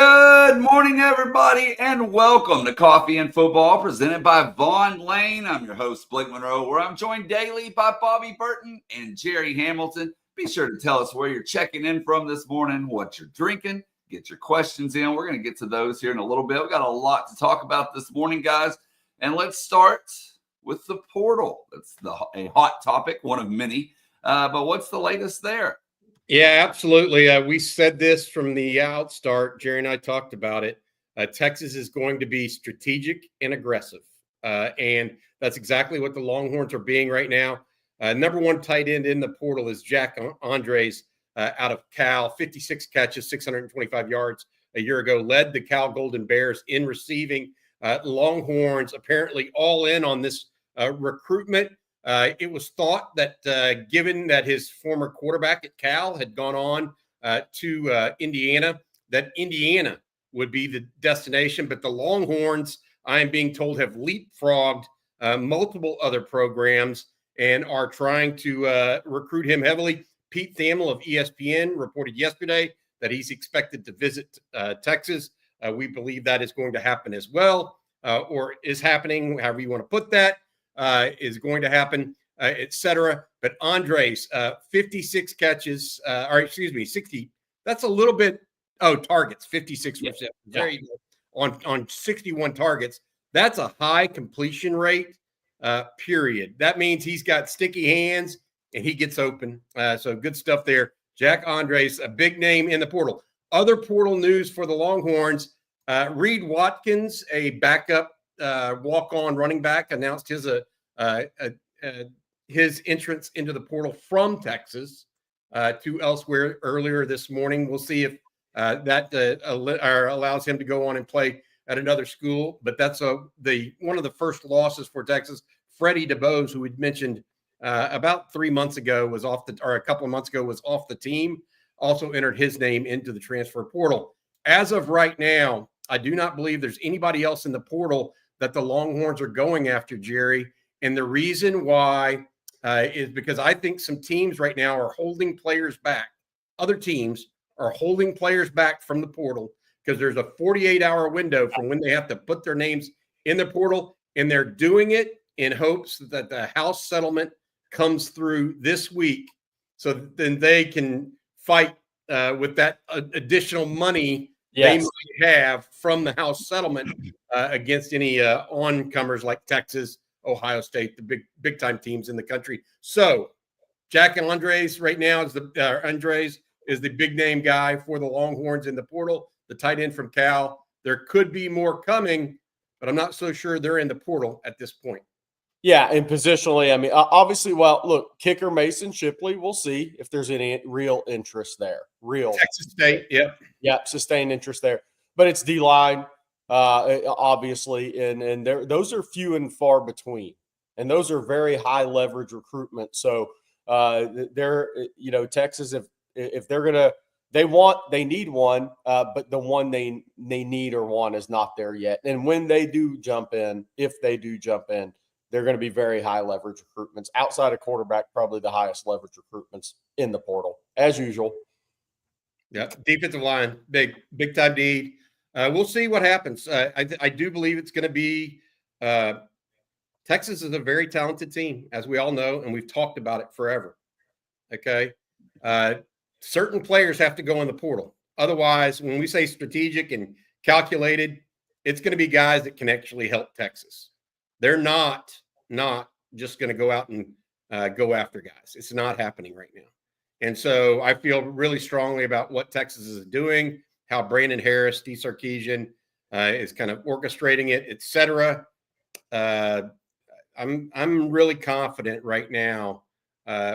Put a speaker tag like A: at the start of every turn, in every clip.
A: Good morning, everybody, and welcome to Coffee and Football, presented by Vaughn Lane. I'm your host, Blake Monroe, where I'm joined daily by Bobby Burton and Jerry Hamilton. Be sure to tell us where you're checking in from this morning, what you're drinking, get your questions in. We're going to get to those here in a little bit. We've got a lot to talk about this morning, guys, and let's start with the portal. It's a hot topic, one of many, but what's the latest there?
B: Yeah, absolutely. We said this from the outstart. Jerry and I talked about it. Texas is going to be strategic and aggressive. And that's exactly what the Longhorns are being right now. Number one tight end in the portal is Jack Andres out of Cal, 56 catches, 625 yards a year ago, led the Cal Golden Bears in receiving. Longhorns apparently all in on this recruitment. It was thought that given that his former quarterback at Cal had gone on to Indiana, that Indiana would be the destination. But the Longhorns, I am being told, have leapfrogged multiple other programs and are trying to recruit him heavily. Pete Thamel of ESPN reported yesterday that he's expected to visit Texas. We believe that is going to happen as well, or is happening, however you want to put that. Is going to happen, etc. But Andres, 56 catches, 60. That's a little bit. Oh, targets, 56%.
A: Yeah.
B: On 61 targets. That's a high completion rate, period. That means he's got sticky hands and he gets open. So good stuff there. Jack Andres, a big name in the portal. Other portal news for the Longhorns. Reed Watkins, a backup walk-on running back, announced his entrance into the portal from Texas to elsewhere earlier this morning. We'll see if that allows him to go on and play at another school. But that's one of the first losses for Texas. Freddie DeBose, who we'd mentioned about 3 months ago, a couple of months ago, was off the team. Also entered his name into the transfer portal. As of right now, I do not believe there's anybody else in the portal that the Longhorns are going after, Jerry. And the reason why is because I think some teams right now are holding players back. Other teams are holding players back from the portal because there's a 48-hour window from when they have to put their names in the portal. And they're doing it in hopes that the House settlement comes through this week. So then they can fight with that additional money they might have from the House settlement against any oncomers like Texas, Ohio State, the big time teams in the country. So Jack Andres right now is the big name guy for the Longhorns in the portal, the tight end from Cal. There could be more coming, but I'm not so sure they're in the portal at this point.
C: Yeah, and positionally, I mean, obviously, well, look, kicker Mason Shipley, we'll see if there's any real interest there.
B: Texas State,
C: yeah, sustained interest there. But it's D-line, obviously, and those are few and far between, and those are very high leverage recruitment. So Texas, if they're gonna, they need one, but the one they need or want is not there yet. And when they do jump in, if they do jump in, they're going to be very high leverage recruitments. Outside of quarterback, probably the highest leverage recruitments in the portal, as usual.
B: Yeah, defensive line, big time need. We'll see what happens. I do believe it's going to be Texas is a very talented team, as we all know, and we've talked about it forever. Okay, certain players have to go in the portal. Otherwise, when we say strategic and calculated, it's going to be guys that can actually help Texas. They're not just going to go out and go after guys. It's not happening right now. And so I feel really strongly about what Texas is doing, how Brandon Harris, Steve Sarkisian is kind of orchestrating it, et cetera. I'm really confident right now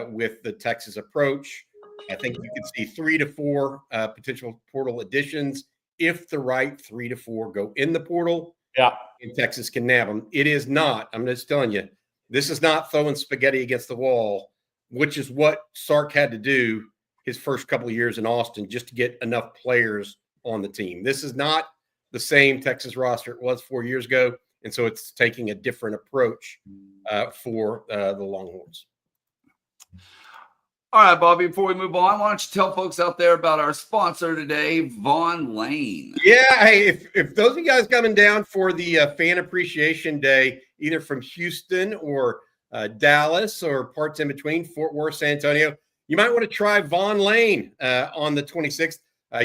B: with the Texas approach. I think you could see 3 to 4 potential portal additions if the right 3 to 4 go in the portal.
C: Yeah.
B: And Texas can nab them. It is not, I'm just telling you, this is not throwing spaghetti against the wall, which is what Sark had to do his first couple of years in Austin just to get enough players on the team. This is not the same Texas roster it was 4 years ago. And so it's taking a different approach for the Longhorns.
A: All right, Bobby, before we move on, why don't you tell folks out there about our sponsor today, Vaughn Lane?
B: Yeah, hey, if those of you guys coming down for the Fan Appreciation Day, either from Houston or Dallas or parts in between, Fort Worth, San Antonio, you might want to try Vaughn Lane on the 26th.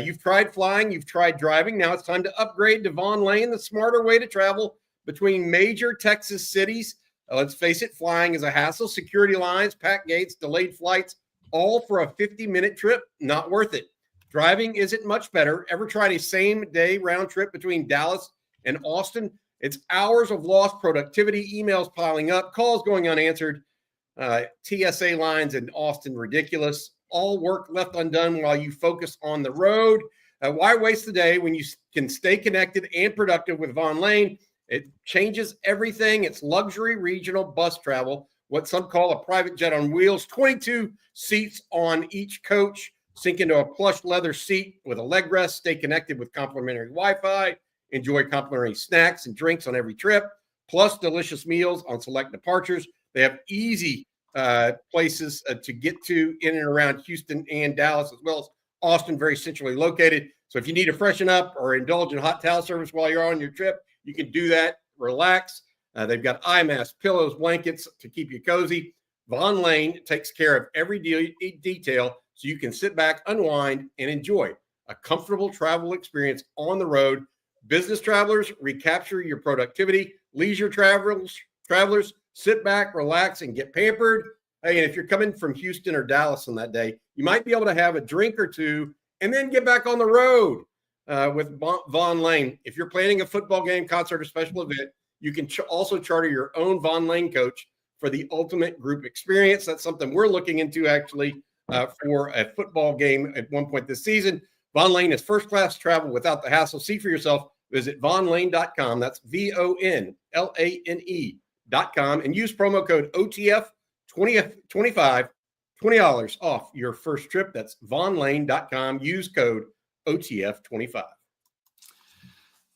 B: You've tried flying, you've tried driving. Now it's time to upgrade to Vaughn Lane, the smarter way to travel between major Texas cities. Let's face it, flying is a hassle. Security lines, packed gates, delayed flights, all for a 50-minute trip. Not worth it. Driving isn't much better. Ever tried a same-day round trip between Dallas and Austin? It's hours of lost productivity, emails piling up, calls going unanswered, TSA lines in Austin ridiculous. All work left undone while you focus on the road. Why waste the day when you can stay connected and productive with Vaughn Lane? It changes everything. It's luxury regional bus travel, what some call a private jet on wheels, 22 seats on each coach. Sink into a plush leather seat with a leg rest. Stay connected with complimentary Wi-Fi. Enjoy complimentary snacks and drinks on every trip, plus delicious meals on select departures. They have easy places to get to in and around Houston and Dallas, as well as Austin, very centrally located. So if you need to freshen up or indulge in hot towel service while you're on your trip, you can do that. Relax. They've got eye masks, pillows, blankets to keep you cozy. Vaughn Lane takes care of every detail so you can sit back, unwind, and enjoy a comfortable travel experience on the road. Business travelers, recapture your productivity. Leisure travelers, sit back, relax, and get pampered. Hey, and if you're coming from Houston or Dallas on that day, you might be able to have a drink or two and then get back on the road with Vaughn Lane. If you're planning a football game, concert, or special event, you can also charter your own Vaughn Lane coach for the ultimate group experience. That's something we're looking into actually for a football game at one point this season. Vaughn Lane is first-class travel without the hassle. See for yourself. Visit VaughnLane.com. That's VONLANE.com and use promo code OTF25, $20 off your first trip. That's VaughnLane.com. Use code OTF25.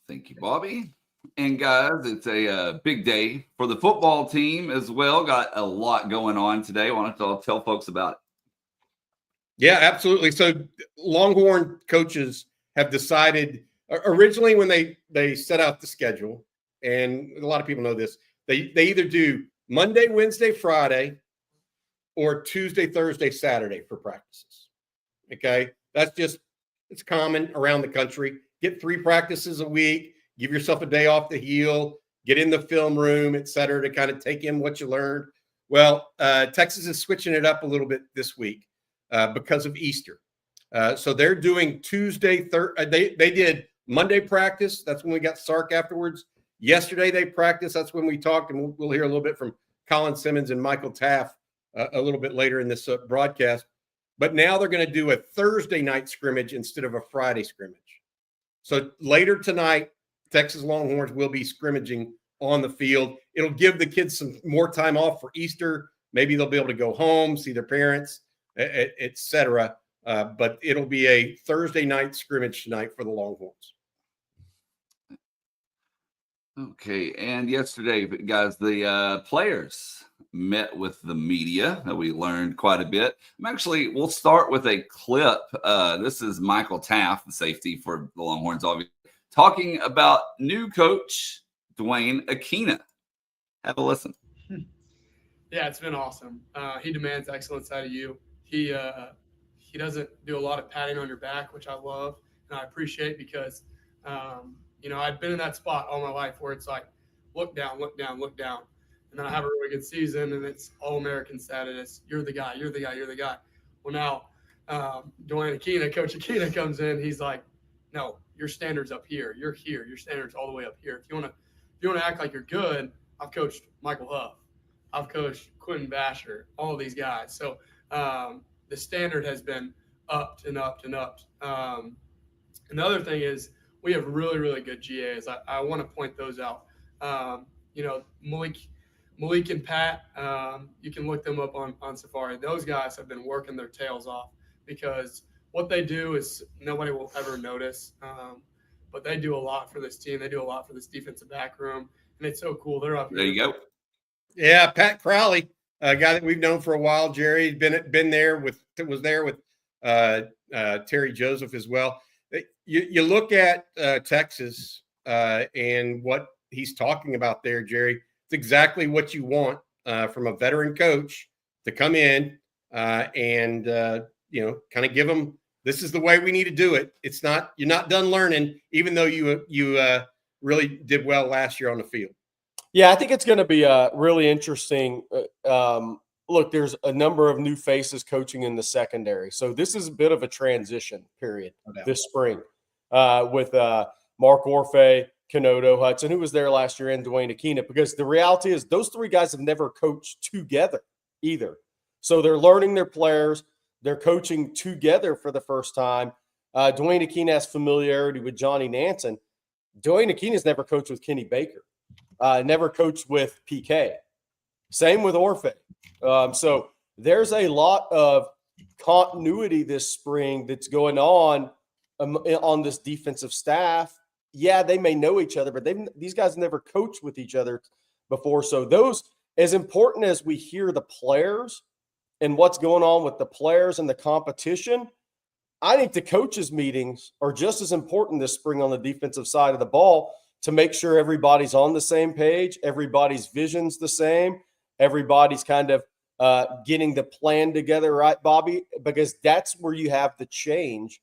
A: Thank you, Bobby. And guys, it's a big day for the football team as well. Got a lot going on today. I want to tell folks about it.
B: Yeah, absolutely. So Longhorn coaches have decided originally when they set out the schedule, and a lot of people know this, they either do Monday, Wednesday, Friday, or Tuesday, Thursday, Saturday for practices. Okay. It's common around the country. Get 3 practices a week, give yourself a day off to heal, get in the film room, et cetera, to kind of take in what you learned. Well, Texas is switching it up a little bit this week because of Easter. So they're doing Tuesday, they did Monday practice. That's when we got Sark afterwards. Yesterday they practiced. That's when we talked, and we'll hear a little bit from Colin Simmons and Michael Taft a little bit later in this broadcast. But now they're going to do a Thursday night scrimmage instead of a Friday scrimmage. So later tonight, Texas Longhorns will be scrimmaging on the field. It'll give the kids some more time off for Easter. Maybe they'll be able to go home, see their parents, et cetera. But it'll be a Thursday night scrimmage tonight for the Longhorns.
A: Okay, and yesterday, guys, the players met with the media. We learned quite a bit. We'll start with a clip. This is Michael Taft, the safety for the Longhorns, obviously, talking about new coach Dwayne Akina. Have a listen.
D: Yeah, it's been awesome. He demands excellence out of you. He doesn't do a lot of patting on your back, which I love and I appreciate because I've been in that spot all my life where it's like, look down, look down, look down. And then I have a really good season and it's all-American status. You're the guy, you're the guy, you're the guy. Well, now Dwayne Akina, Coach Akina comes in. He's like, no, your standard's up here. You're here. Your standard's all the way up here. If you want to act like you're good, I've coached Michael Huff. I've coached Quentin Basher, all of these guys. So the standard has been upped and upped and upped. And the other thing is we have really, really good GAs. I want to point those out. Malik and Pat, you can look them up on Safari. Those guys have been working their tails off because what they do is nobody will ever notice. But they do a lot for this team. They do a lot for this defensive back room. And it's so cool. They're up here.
A: There you go.
B: Yeah, Pat Crowley. a guy that we've known for a while. Jerry been there with Terry Joseph as well. You look at Texas and what he's talking about there, Jerry. It's exactly what you want from a veteran coach to come in and kind of give them. This is the way we need to do it. It's not you're not done learning, even though you really did well last year on the field.
C: Yeah, I think it's going to be really interesting. Look, there's a number of new faces coaching in the secondary. So this is a bit of a transition period this spring with Mark Orfe, Kenodo, Hudson, who was there last year, and Dwayne Akina, because the reality is those three guys have never coached together either. So they're learning their players. They're coaching together for the first time. Dwayne Akina has familiarity with Johnny Nansen. Dwayne Akina's never coached with Kenny Baker. Never coached with PK. Same with Orfe. So there's a lot of continuity this spring that's going on this defensive staff. Yeah, they may know each other, but these guys never coached with each other before. So those, as important as we hear the players and what's going on with the players and the competition, I think the coaches' meetings are just as important this spring on the defensive side of the ball to make sure everybody's on the same page, everybody's vision's the same, everybody's kind of getting the plan together, right, Bobby? Because that's where you have the change.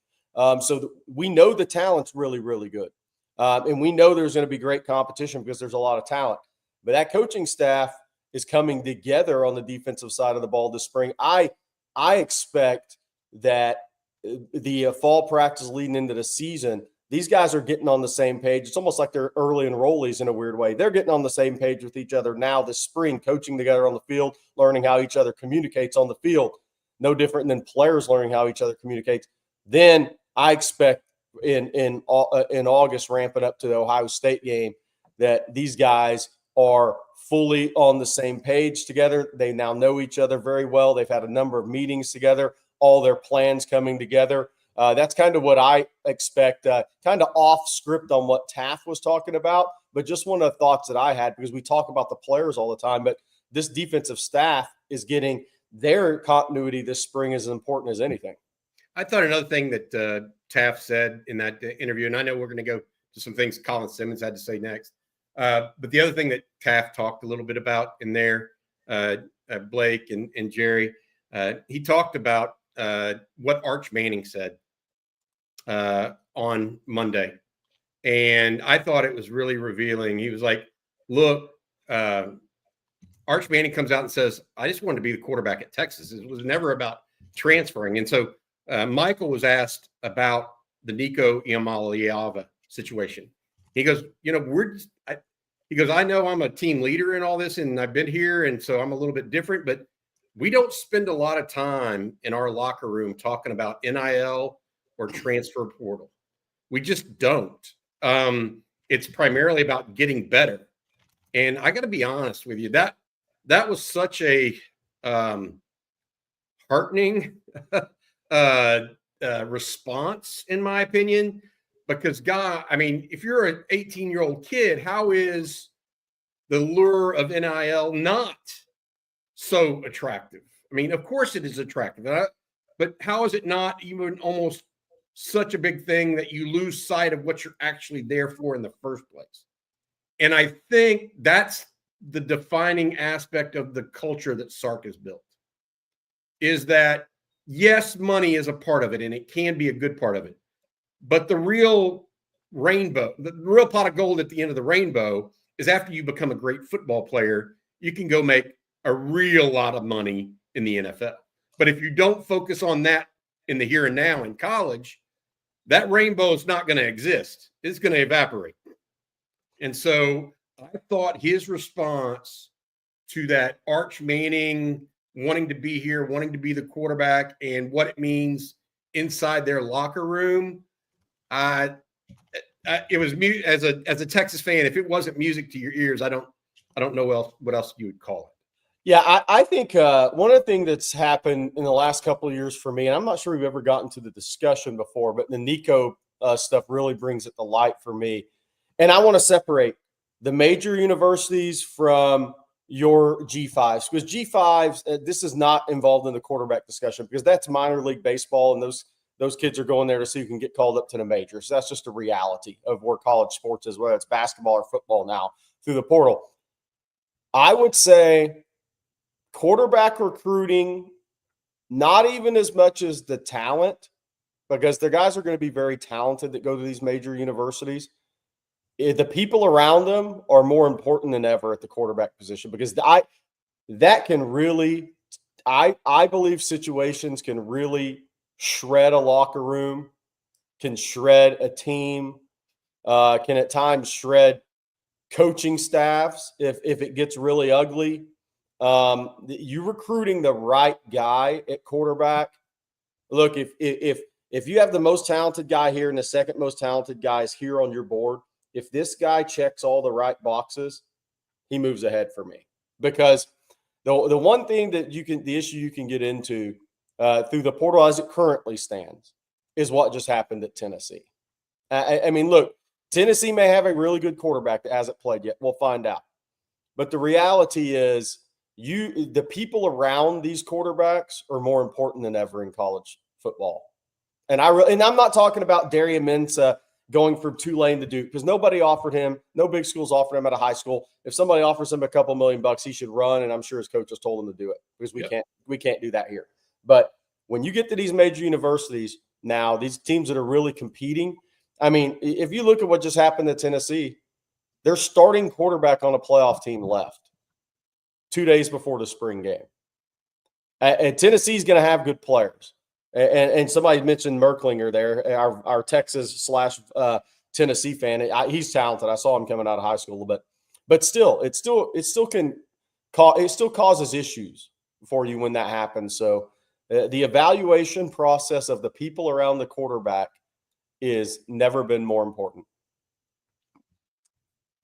C: We know the talent's really, really good. And we know there's going to be great competition because there's a lot of talent. But that coaching staff is coming together on the defensive side of the ball this spring. I expect that the fall practice leading into the season, these guys are getting on the same page. It's almost like they're early enrollees in a weird way. They're getting on the same page with each other now this spring, coaching together on the field, learning how each other communicates on the field. No different than players learning how each other communicates. Then I expect in August, ramping up to the Ohio State game, that these guys are fully on the same page together. They now know each other very well. They've had a number of meetings together, all their plans coming together. That's kind of what I expect, kind of off script on what Taft was talking about, but just one of the thoughts that I had, because we talk about the players all the time, but this defensive staff is getting their continuity this spring as important as anything.
B: I thought another thing that Taft said in that interview, and I know we're going to go to some things Colin Simmons had to say next, but the other thing that Taft talked a little bit about in there, Blake and Jerry, he talked about what Arch Manning said on Monday. And I thought it was really revealing. He was like, look, Arch Manning comes out and says, I just wanted to be the quarterback at Texas. It was never about transferring. And so Michael was asked about the Nico Iamaleava situation. He goes, I know I'm a team leader in all this, and I've been here, and so I'm a little bit different, but we don't spend a lot of time in our locker room talking about NIL or transfer portal. We just don't. It's primarily about getting better. And I got to be honest with you, that was such a heartening response, in my opinion, because if you're an 18-year-old kid, how is the lure of NIL not so attractive? I mean, of course it is attractive, but how is it not even almost such a big thing that you lose sight of what you're actually there for in the first place? And I think that's the defining aspect of the culture that Sark has built, is that, yes, money is a part of it, and it can be a good part of it. But the real rainbow, the real pot of gold at the end of the rainbow is after you become a great football player, you can go make a real lot of money in the NFL. But if you don't focus on that in the here and now in college, that rainbow is not going to exist. It's going to evaporate. And so I thought his response to that Arch Manning wanting to be here, wanting to be the quarterback, and what it means inside their locker room, it was as a Texas fan. If it wasn't music to your ears, I don't know what else you would call it.
C: Yeah, I think one of the things that's happened in the last couple of years for me, and I'm not sure we've ever gotten to the discussion before, but the Nico stuff really brings it to light for me. And I want to separate the major universities from your G5s, because G5s, this is not involved in the quarterback discussion because that's minor league baseball, and those kids are going there to see who can get called up to the majors. So that's just a reality of where college sports is, whether it's basketball or football now through the portal. I would say quarterback recruiting, not even as much as the talent, because the guys are going to be very talented that go to these major universities. The people around them are more important than ever at the quarterback position, because that can really, I believe situations can really shred a locker room, can shred a team, can at times shred coaching staffs if it gets really ugly. You recruiting the right guy at quarterback. Look, if you have the most talented guy here and the second most talented guy is here on your board, if this guy checks all the right boxes, he moves ahead for me. Because the one thing that the issue you can get into through the portal as it currently stands is what just happened at Tennessee. I mean, look, Tennessee may have a really good quarterback that hasn't played yet. We'll find out. But the reality is the people around these quarterbacks are more important than ever in college football. And I'm not talking about Darian Mensah going from Tulane to Duke, because nobody offered him, no big schools offered him at a high school. If somebody offers him a couple $1 million, he should run, and I'm sure his coach has told him to do it, because we can't do that here. But when you get to these major universities now, these teams that are really competing, I mean, if you look at what just happened to Tennessee, their starting quarterback on a playoff team left 2 days before the spring game. And Tennessee's going to have good players. And somebody mentioned Merklinger there, our Texas / Tennessee fan. He's talented. I saw him coming out of high school a little bit, but still, it still causes issues for you when that happens. So the evaluation process of the people around the quarterback is never been more important.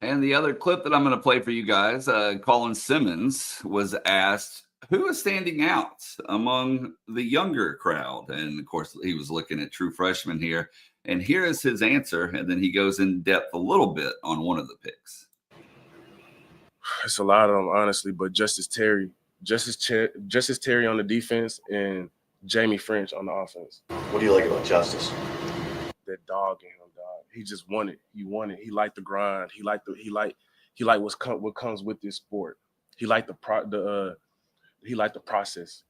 A: And the other clip that I'm going to play for you guys, Colin Simmons was asked, who is standing out among the younger crowd? And of course, he was looking at true freshmen here. And here is his answer. And then he goes in depth a little bit on one of the picks.
E: It's a lot of them, honestly, but Justice Terry on the defense and Jamie French on the offense.
F: What do you like about Justice?
E: That dog in him, dog. He just won it. He won it. He liked the grind. He liked what comes with this sport. He liked the process.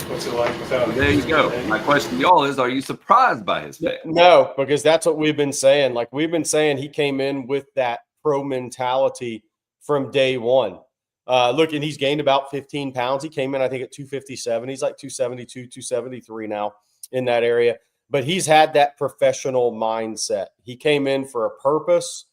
F: What's it like without him?
A: There you go. My question to y'all is, are you surprised by his pick?
C: No, because that's what we've been saying. Like, we've been saying he came in with that pro mentality from day one. Look, and he's gained about 15 pounds. He came in, I think, at 257. He's like 272, 273 now in that area. But he's had that professional mindset. He came in for a purpose.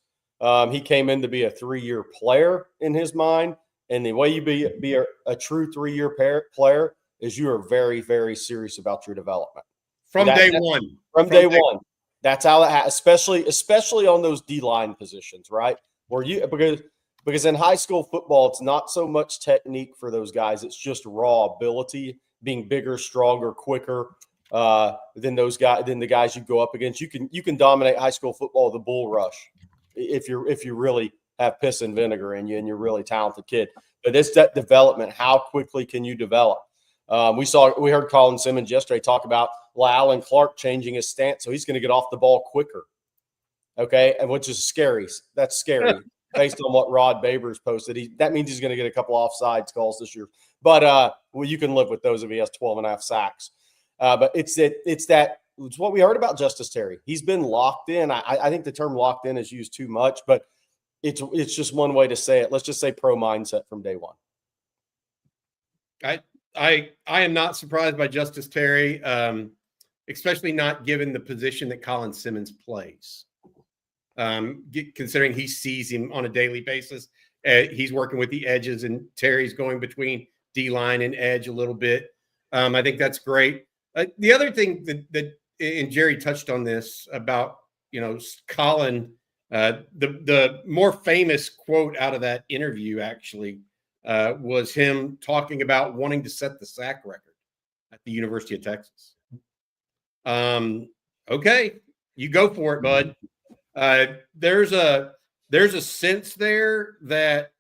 C: He came in to be a 3-year player in his mind. And the way you be a true 3-year player is you are very, very serious about your development.
B: From day one.
C: From day one. That's how it especially on those D-line positions, right? Because in high school football, it's not so much technique for those guys. It's just raw ability, being bigger, stronger, quicker than the guys you go up against. You can dominate high school football with a bull rush if you really have piss and vinegar in you and you're a really talented kid. But it's that development. How quickly can you develop? We heard Colin Simmons yesterday talk about Alan Clark changing his stance, so he's going to get off the ball quicker. Okay, and which is scary. That's scary based on what Rod Babers posted. That means he's going to get a couple offsides calls this year. But you can live with those if he has 12.5 sacks. But it's what we heard about Justice Terry. He's been locked in. I think the term locked in is used too much, but it's just one way to say it. Let's just say pro mindset from day one.
B: I am not surprised by Justice Terry, especially not given the position that Colin Simmons plays. Considering he sees him on a daily basis, he's working with the edges, and Terry's going between D-line and edge a little bit. I think that's great. The other thing that and Jerry touched on this about, Colin, the more famous quote out of that interview actually was him talking about wanting to set the sack record at the University of Texas. Okay, you go for it, bud. There's a sense there that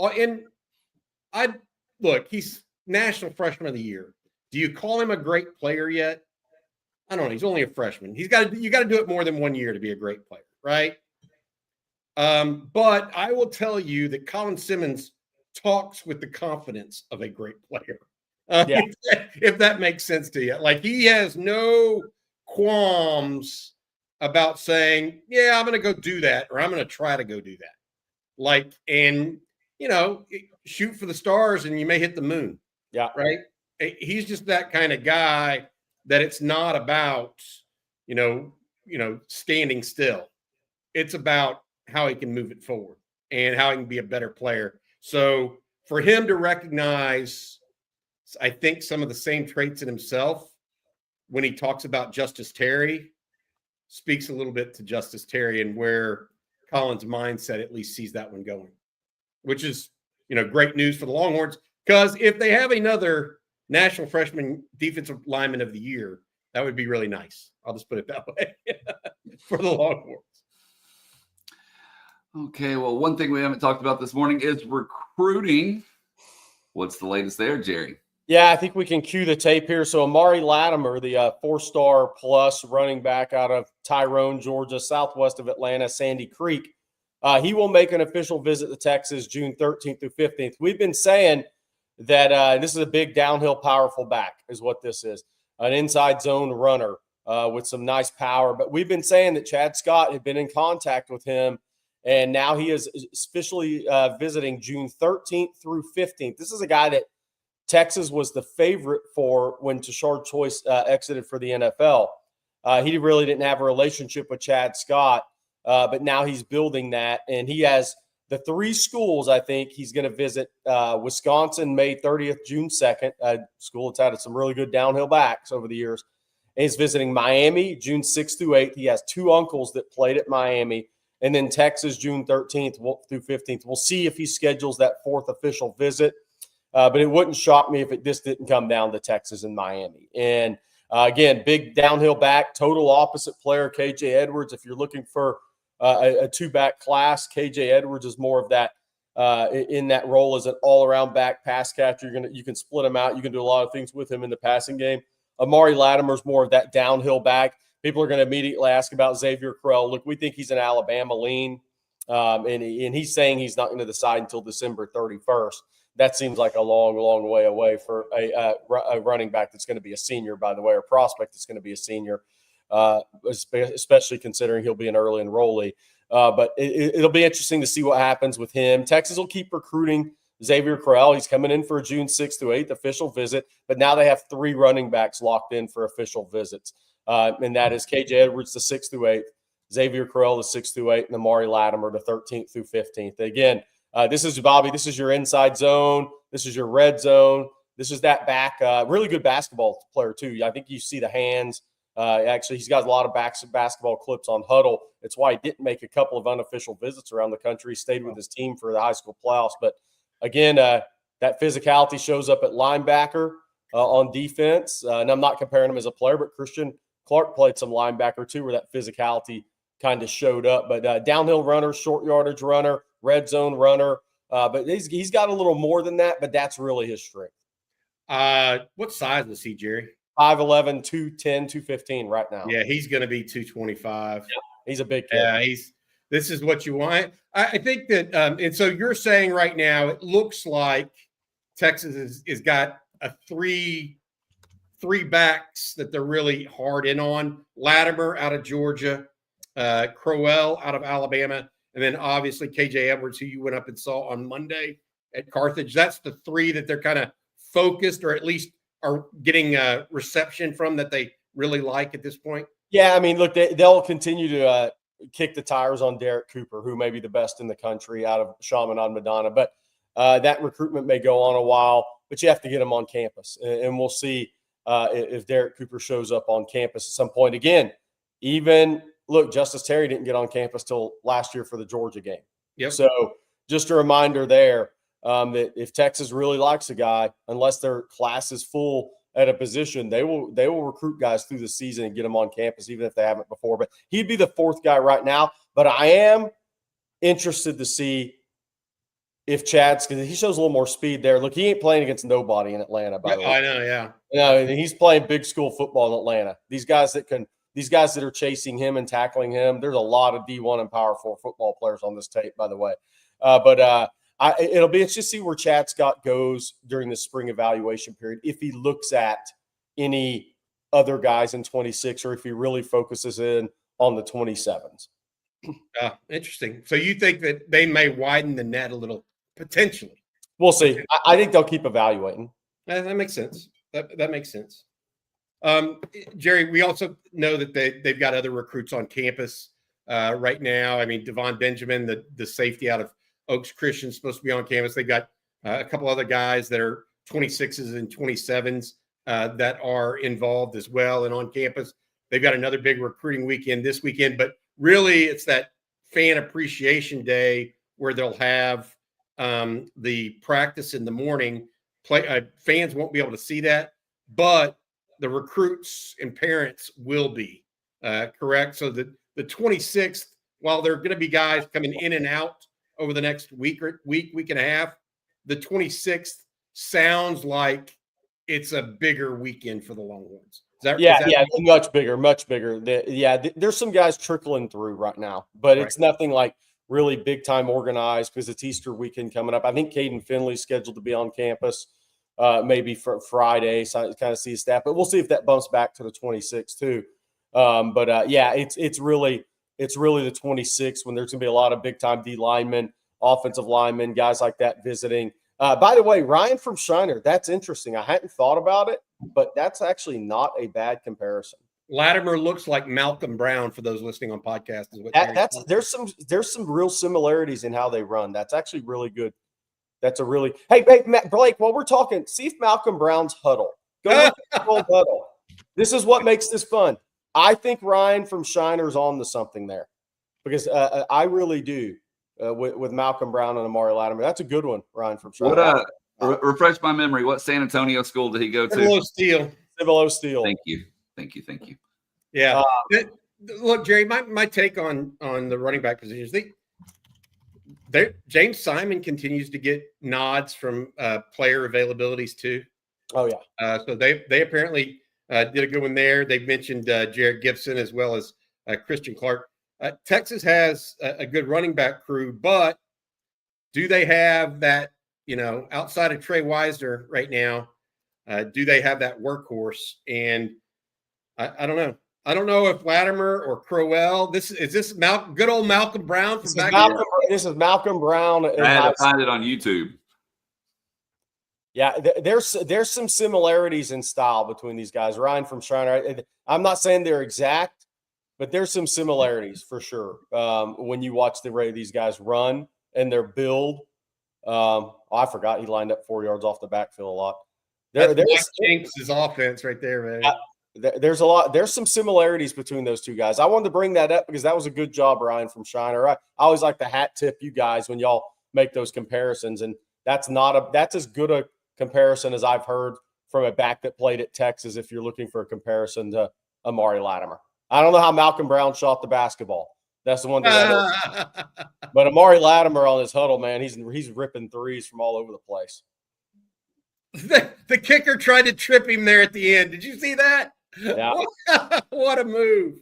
B: And I look, he's National Freshman of the Year. Do you call him a great player yet? I don't know. He's only a freshman. You got to do it more than 1 year to be a great player, right? But I will tell you that Colin Simmons talks with the confidence of a great player.
C: Yeah.
B: If that makes sense to you. Like, he has no qualms about saying, yeah, I'm going to go do that, or I'm going to try to go do that. Like, and, shoot for the stars and you may hit the moon.
C: Yeah.
B: Right. He's just that kind of guy that it's not about, standing still. It's about how he can move it forward and how he can be a better player. So for him to recognize, I think, some of the same traits in himself when he talks about Justice Terry speaks a little bit to Justice Terry and where Colin's mindset at least sees that one going, which is, great news for the Longhorns, because if they have another National Freshman Defensive Lineman of the Year, that would be really nice. I'll just put it that way for the Longhorns.
A: Okay, well, one thing we haven't talked about this morning is recruiting. What's the latest there, Jerry?
C: Yeah, I think we can cue the tape here. So Amari Latimer, the 4-star plus running back out of Tyrone, Georgia, southwest of Atlanta, Sandy Creek, he will make an official visit to Texas June 13th through 15th. We've been saying that this is a big downhill, powerful back is what this is, an inside zone runner with some nice power. But we've been saying that Chad Scott had been in contact with him, and now he is officially visiting June 13th through 15th. This is a guy that Texas was the favorite for when Tashard Choice exited for the NFL. He really didn't have a relationship with Chad Scott, but now he's building that. And he has the 3 schools, I think, he's going to visit. Wisconsin, May 30th, June 2nd. School that's had some really good downhill backs over the years. And he's visiting Miami, June 6th through 8th. He has 2 uncles that played at Miami. And then Texas, June 13th through 15th. We'll see if he schedules that 4th official visit. But it wouldn't shock me if this didn't come down to Texas and Miami. And, again, big downhill back, total opposite player, KJ Edwards. If you're looking for a 2-back class, KJ Edwards is more of that in that role as an all-around back pass catcher. You can split him out. You can do a lot of things with him in the passing game. Amari Latimer's more of that downhill back. People are going to immediately ask about Xavier Crowell. Look, we think he's an Alabama lean, and he's saying he's not going to decide until December 31st. That seems like a long, long way away for a running back that's going to be a senior, by the way, or prospect that's going to be a senior, especially considering he'll be an early enrollee. But it'll be interesting to see what happens with him. Texas will keep recruiting Xavier Crowell. He's coming in for a June 6th through 8th official visit, but now they have 3 running backs locked in for official visits. And that is KJ Edwards, the 6th through 8th, Xavier Crowell, the 6th through 8th, and Amari Latimer, the 13th through 15th. Again, this is Bobby. This is your inside zone. This is your red zone. This is that back. Really good basketball player, too. I think you see the hands. Actually, he's got a lot of basketball clips on Huddle. It's why he didn't make a couple of unofficial visits around the country. He stayed with his team for the high school playoffs. But, again, that physicality shows up at linebacker on defense. And I'm not comparing him as a player, but Christian Clark played some linebacker, too, where that physicality kind of showed up. But downhill runner, short yardage runner, red zone runner. But he's got a little more than that, but that's really his strength.
B: What size is he, Jerry?
C: 5'11", 210, 215 right now.
B: Yeah, he's going to be 225.
C: Yeah, he's a big kid.
B: Yeah, this is what you want. I think that, and so you're saying right now it looks like Texas is got a three backs that they're really hard in on. Latimer out of Georgia, Crowell out of Alabama, and then obviously KJ Edwards, who you went up and saw on Monday at Carthage. That's the 3 that they're kind of focused, or at least are getting a reception from, that they really like at this point.
C: Yeah, I mean, look, they'll continue to kick the tires on Derek Cooper, who may be the best in the country out of Chaminade Madonna. But that recruitment may go on a while, but you have to get him on campus. And we'll see if Derek Cooper shows up on campus at some point. Again, look, Justice Terry didn't get on campus till last year for the Georgia game.
B: Yep.
C: So just a reminder there that if Texas really likes a guy, unless their class is full at a position, they will recruit guys through the season and get them on campus, even if they haven't before. But he'd be the 4th guy right now. But I am interested to see if Chad's, because he shows a little more speed there. Look, he ain't playing against nobody in Atlanta, by the way.
B: I know, yeah.
C: He's playing big school football in Atlanta. These guys that are chasing him and tackling him, there's a lot of D1 and Power 4 football players on this tape, by the way. It'll be interesting to see where Chad Scott goes during the spring evaluation period, if he looks at any other guys in 26 or if he really focuses in on the 27s.
B: Interesting. So you think that they may widen the net a little, potentially?
C: We'll see. I think they'll keep evaluating.
B: That makes sense. That makes sense. Jerry, we also know that they've got other recruits on campus right now. I mean, Devon Benjamin, the safety out of Oaks Christian, is supposed to be on campus. They've got a couple other guys that are 26s and 27s that are involved as well and on campus. They've got another big recruiting weekend this weekend, but really it's that fan appreciation day where they'll have the practice in the morning. Fans won't be able to see that, but the recruits and parents will be correct. So the 26th, while there are going to be guys coming in and out over the next week and a half, the 26th sounds like it's a bigger weekend for the Longhorns. Much bigger. There's some guys trickling through right now, but it's nothing like really big time organized because it's Easter weekend coming up. I think Caden Finley's scheduled to be on campus maybe for Friday, so I kind of see his staff, but we'll see if that bumps back to the 26th too. It's really the 26th when there's going to be a lot of big time D linemen, offensive linemen, guys like that visiting. By the way, Ryan from Shiner, that's interesting. I hadn't thought about it, but that's actually not a bad comparison. Latimer looks like Malcolm Brown for those listening on podcasts.
C: There's some real similarities in how they run. That's actually really good. Hey, Matt Blake, while we're talking, see if Malcolm Brown's huddle. Go look at the whole huddle. This is what makes this fun. I think Ryan from Shiner's on to something there because I really do. With Malcolm Brown and Amari Latimer. That's a good one, Ryan from Shiner.
A: Refresh my memory. What San Antonio school did he go to?
C: Cibolo Steele.
A: Thank you.
B: Yeah. Look, Jerry, my take on the running back positions, James Simon continues to get nods from player availabilities too.
C: Oh, yeah.
B: So they apparently did a good one there. They've mentioned Jared Gibson as well as Christian Clark. Texas has a good running back crew, but do they have that, outside of Trey Wisner right now, do they have that workhorse? And I don't know. I don't know if Latimer or Crowell, this good old Malcolm Brown from
C: This is Malcolm Brown.
A: I had to find it on YouTube.
C: Yeah, there's some similarities in style between these guys. Ryan from Shiner, I'm not saying they're exact, but there's some similarities for sure when you watch the way these guys run and their build. I forgot he lined up 4 yards off the backfield a lot.
B: There's Jinx's offense right there, man.
C: There's some similarities between those two guys. I wanted to bring that up because that was a good job, Ryan from Shiner. I always like to hat tip you guys when y'all make those comparisons, and that's as good a comparison as I've heard from a back that played at Texas. If you're looking for a comparison to Amari Latimer. I don't know how Malcolm Brown shot the basketball. That's the one thing I know. But Amari Latimer on his huddle, man, he's ripping threes from all over the place.
B: The kicker tried to trip him there at the end. Did you see that?
C: Yeah.
B: What a move.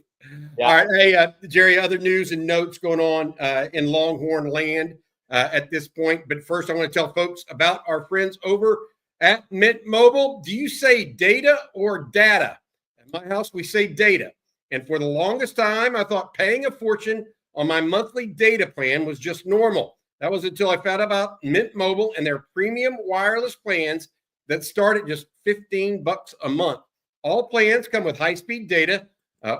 B: Yeah. All right. Hey, Jerry, other news and notes going on in Longhorn land at this point. But first, I want to tell folks about our friends over at Mint Mobile. Do you say data or data? At my house, we say data. And for the longest time, I thought paying a fortune on my monthly data plan was just normal. That was until I found out about Mint Mobile and their premium wireless plans that start at just $15 a month. All plans come with high-speed data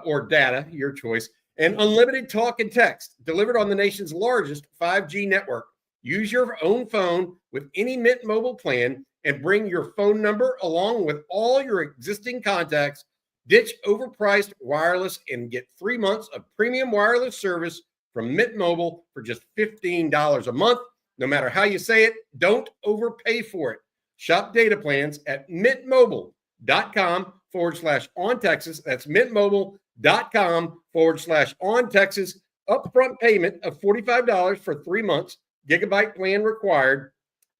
B: or data, your choice, and unlimited talk and text delivered on the nation's largest 5G network. Use your own phone with any Mint Mobile plan and bring your phone number along with all your existing contacts. Ditch overpriced wireless and get 3 months of premium wireless service from Mint Mobile for just $15 a month. No matter how you say it, don't overpay for it. Shop data plans at mintmobile.com/OnTexas. That's mintmobile.com/OnTexas. Upfront payment of $45 for 3 months. gigabyte plan required.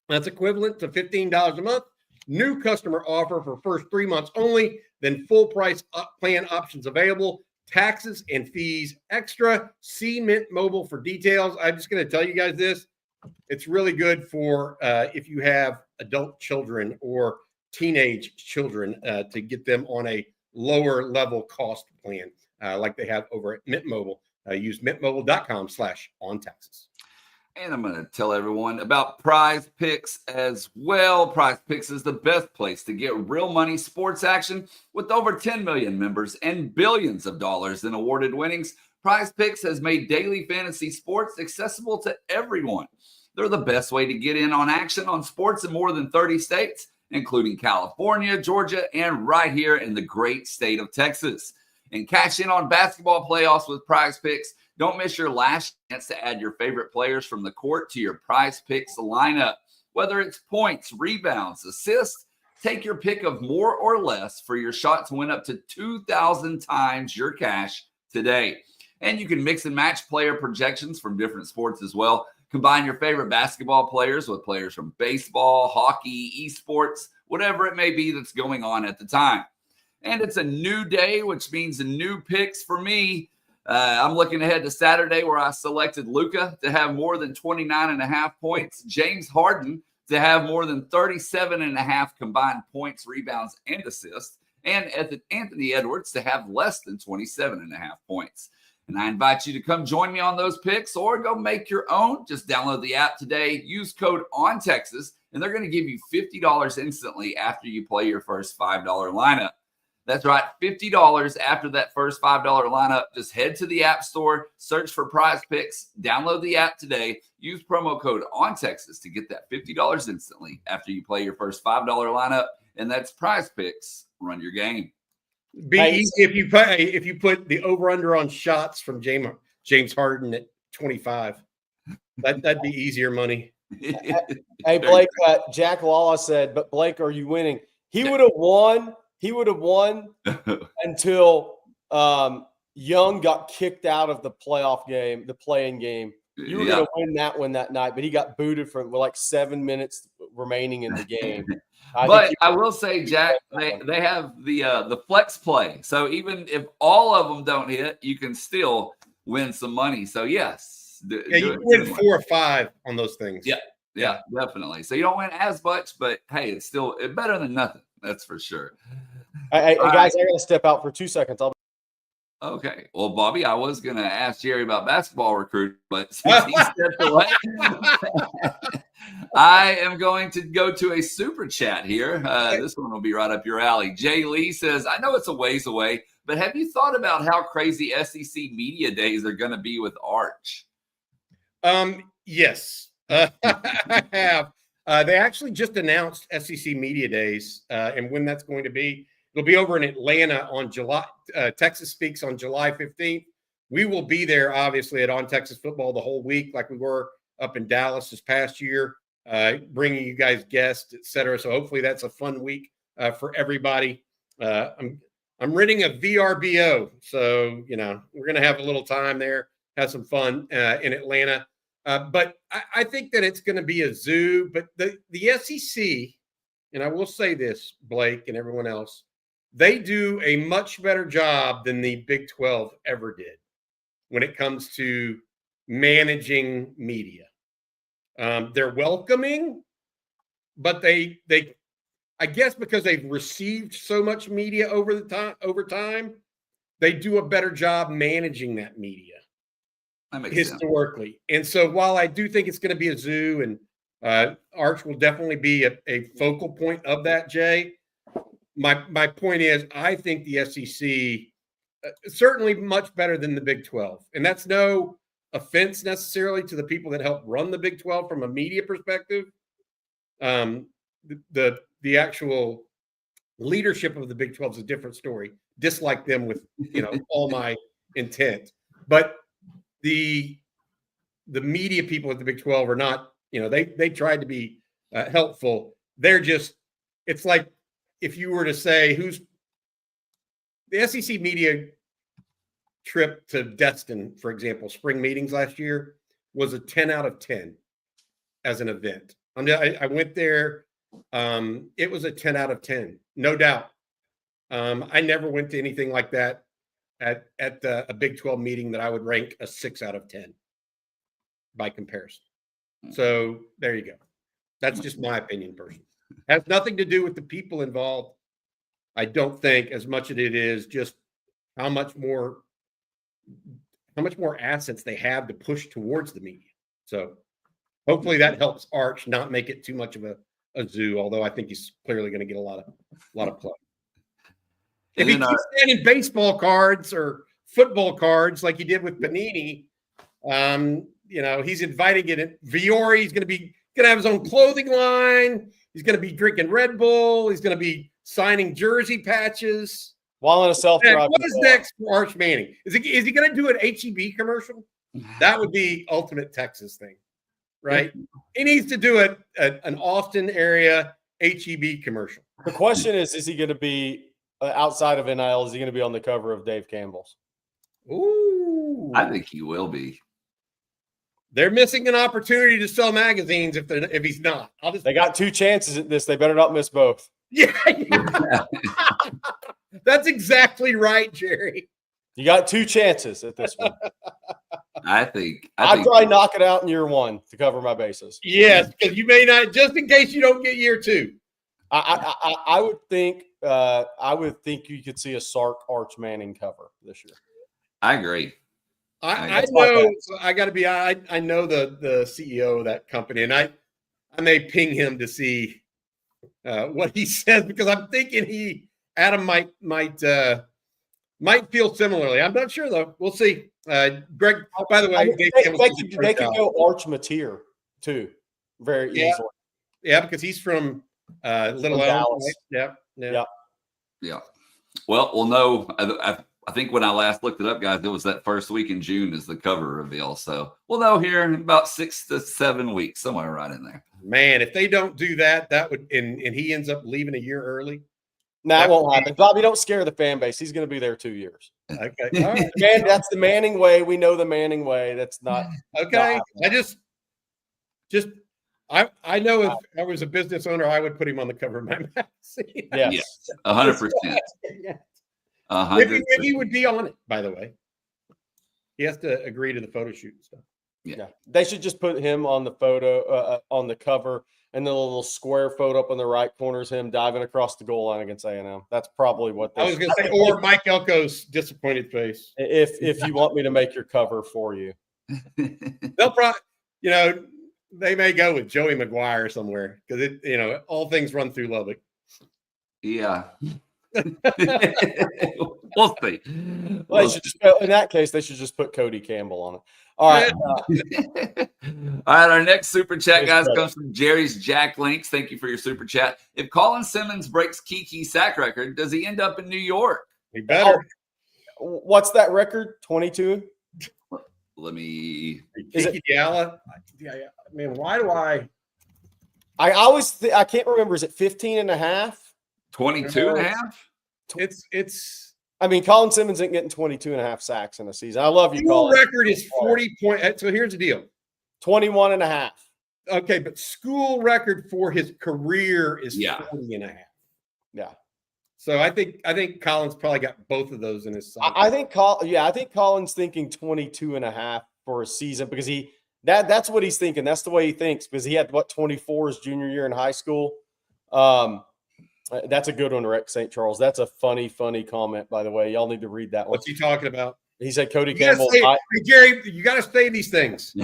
B: That's equivalent to $15 a month. New customer offer for first 3 months only. Then full price plan options available. Taxes and fees extra. See Mint Mobile for details. I'm just going to tell you guys this. It's really good for if you have adult children or teenage children to get them on a lower level cost plan like they have over at Mint Mobile. Use mintmobile.com/ontaxes.
A: And I'm going to tell everyone about Prize Picks as well. Prize Picks is the best place to get real money sports action with over 10 million members and billions of dollars in awarded winnings. Prize Picks has made daily fantasy sports accessible to everyone. They're the best way to get in on action on sports in more than 30 states, including California, Georgia, and right here in the great state of Texas. And cash in on basketball playoffs with Prize Picks. Don't miss your last chance to add your favorite players from the court to your Prize Picks lineup. Whether it's points, rebounds, assists, take your pick of more or less for your shot to win up to 2,000 times your cash today. And you can mix and match player projections from different sports as well. Combine your favorite basketball players with players from baseball, hockey, esports, whatever it may be that's going on at the time. And it's a new day, which means new picks for me. I'm looking ahead to Saturday where I selected Luka to have more than 29.5 points, James Harden to have more than 37.5 combined points, rebounds, and assists, and Anthony Edwards to have less than 27.5 points. And I invite you to come join me on those picks or go make your own. Just download the app today, use code ONTEXAS, and they're going to give you $50 instantly after you play your first $5 lineup. That's right, $50 after that first $5 lineup. Just head to the App Store, search for Prize Picks, download the app today, use promo code ONTEXAS to get that $50 instantly after you play your first $5 lineup, and that's Prize Picks. Run your game.
B: Be easy if you put the over-under on shots from James Harden at 25. That'd be easier money.
C: Hey, Blake, Jack Lawler said, but Blake, are you winning? He would have won. He would have won until Young got kicked out of the playoff game, the play-in game. You were going to win that one that night, but he got booted for like 7 minutes remaining in the game.
A: But I will say, Jack, they have the flex play. So even if all of them don't hit, you can still win some money. So, yes.
B: You can win 4 or 5 on those things.
A: Yeah, definitely. So you don't win as much, but, hey, it's still better than nothing. That's for sure.
C: Hey, guys, I got to step out for 2 seconds.
A: Okay. Well, Bobby, I was going to ask Jerry about basketball recruiting, but since he stepped away, I am going to go to a super chat here. This one will be right up your alley. Jay Lee says, I know it's a ways away, but have you thought about how crazy SEC media days are going to be with Arch?
B: Yes, I have. They actually just announced SEC Media Days and when that's going to be. It'll be over in Atlanta on Texas Speaks on July 15th. We will be there, obviously, at On Texas Football the whole week like we were up in Dallas this past year, bringing you guys guests, et cetera. So hopefully that's a fun week for everybody. I'm renting a VRBO. So, we're going to have a little time there, have some fun in Atlanta. But I think that it's going to be a zoo. But the SEC, and I will say this, Blake and everyone else, they do a much better job than the Big 12 ever did when it comes to managing media. They're welcoming, but they I guess because they've received so much media over time, they do a better job managing that media.
A: That makes
B: historically. Sense. And so while I do think it's going to be a zoo and Arch will definitely be a focal point of that, Jay, my point is I think the SEC certainly much better than the Big 12. And that's no offense necessarily to the people that help run the Big 12 from a media perspective. The actual leadership of the Big 12 is a different story. Dislike them with all my intent. But the media people at the Big 12 are not, they tried to be helpful. They're just, it's like if you were to say who's the SEC media trip to Destin, for example, spring meetings last year was a 10 out of 10. as an event. I went there. It was a 10 out of 10, no doubt. I never went to anything like that at a Big 12 meeting that I would rank a 6 out of 10 by comparison. So there you go. That's just my opinion, personally. Has nothing to do with the people involved. I don't think as much as it is just how much more assets they have to push towards the media. So hopefully that helps Arch not make it too much of a zoo, although I think he's clearly going to get a lot of play. If he keeps standing baseball cards or football cards like he did with Panini, he's inviting it. Viore, he's going to have his own clothing line. He's going to be drinking Red Bull. He's going to be signing jersey patches.
C: While in a self-driving.
B: What is next for Arch Manning? Is he going to do an HEB commercial? That would be ultimate Texas thing, right? He needs to do an Austin area HEB commercial.
C: The question is he going to be outside of NIL? Is he going to be on the cover of Dave Campbell's?
B: Ooh,
A: I think he will be.
B: They're missing an opportunity to sell magazines if he's not.
C: They got 2 chances at this. They better not miss both.
B: Yeah. That's exactly right, Jerry.
C: You got 2 chances at this one.
A: I think
C: I'd probably knock it out in year 1 to cover my bases.
B: Yes, because you may not, just in case you don't get year 2.
C: I would think you could see a Sark Arch Manning cover this year.
A: I agree.
B: I know. So I got to be. I know the CEO of that company, and I may ping him to see what he says, because I'm thinking Adam might feel similarly. I'm not sure though. We'll see. Greg, by the way,
C: they could go Arch Mateer too, very easily.
B: Yeah, because he's from Little Elm. Right?
A: Yeah. Well, we'll know. I think when I last looked it up, guys, it was that first week in June is the cover reveal. So we'll know here in about 6 to 7 weeks, somewhere right in there.
B: Man, if they don't do that would, and he ends up leaving a year early.
C: That won't happen. Bobby, don't scare the fan base. He's going to be there 2 years.
B: Okay. All right.
C: Man, that's the Manning way. We know the Manning way. That's not
B: okay. I know if I was a business owner, I would put him on the cover of my magazine.
A: Yes, 100%.
B: 100%. He would be on it, by the way. He has to agree to the photo shoot and stuff.
C: Yeah. They should just put him on the photo, on the cover, and the little square photo up in the right corner is him diving across the goal line against A&M. That's probably what they
B: I was going to say, or Mike Elko's disappointed face.
C: If you want me to make your cover for you.
B: They'll probably, they may go with Joey McGuire somewhere, because all things run through Lubbock.
A: Yeah. We'll see.
C: Well, in that case, they should just put Cody Campbell on it. All right.
A: All right. Our next super chat, guys, comes from Jerry's Jack Links. Thank you for your super chat. If Colin Simmons breaks Kiki's sack record, does he end up in New York?
B: He better.
C: What's that record? 22?
A: Let me.
B: Kiki Diala? Yeah. I mean, why do I
C: always I can't remember. Is it 15 and a half?
A: 22 and a half?
B: It's
C: I mean, Colin Simmons ain't getting 22 and a half sacks in a season. I love you,
B: Colin.
C: Colin.
B: Record is 40 points. So here's the deal.
C: 21 and a half.
B: Okay, but school record for his career is 40 and a half.
C: Yeah.
B: So I think Colin's probably got both of those in his side.
C: I think Colin's thinking 22 and a half for a season, because that's what he's thinking. That's the way he thinks, because he had 24 his junior year in high school. That's a good one, Rex St. Charles. That's a funny comment, by the way. Y'all need to read that one.
B: What's he talking about?
C: He said Cody Campbell.
B: Hey, Jerry, you got to say these things.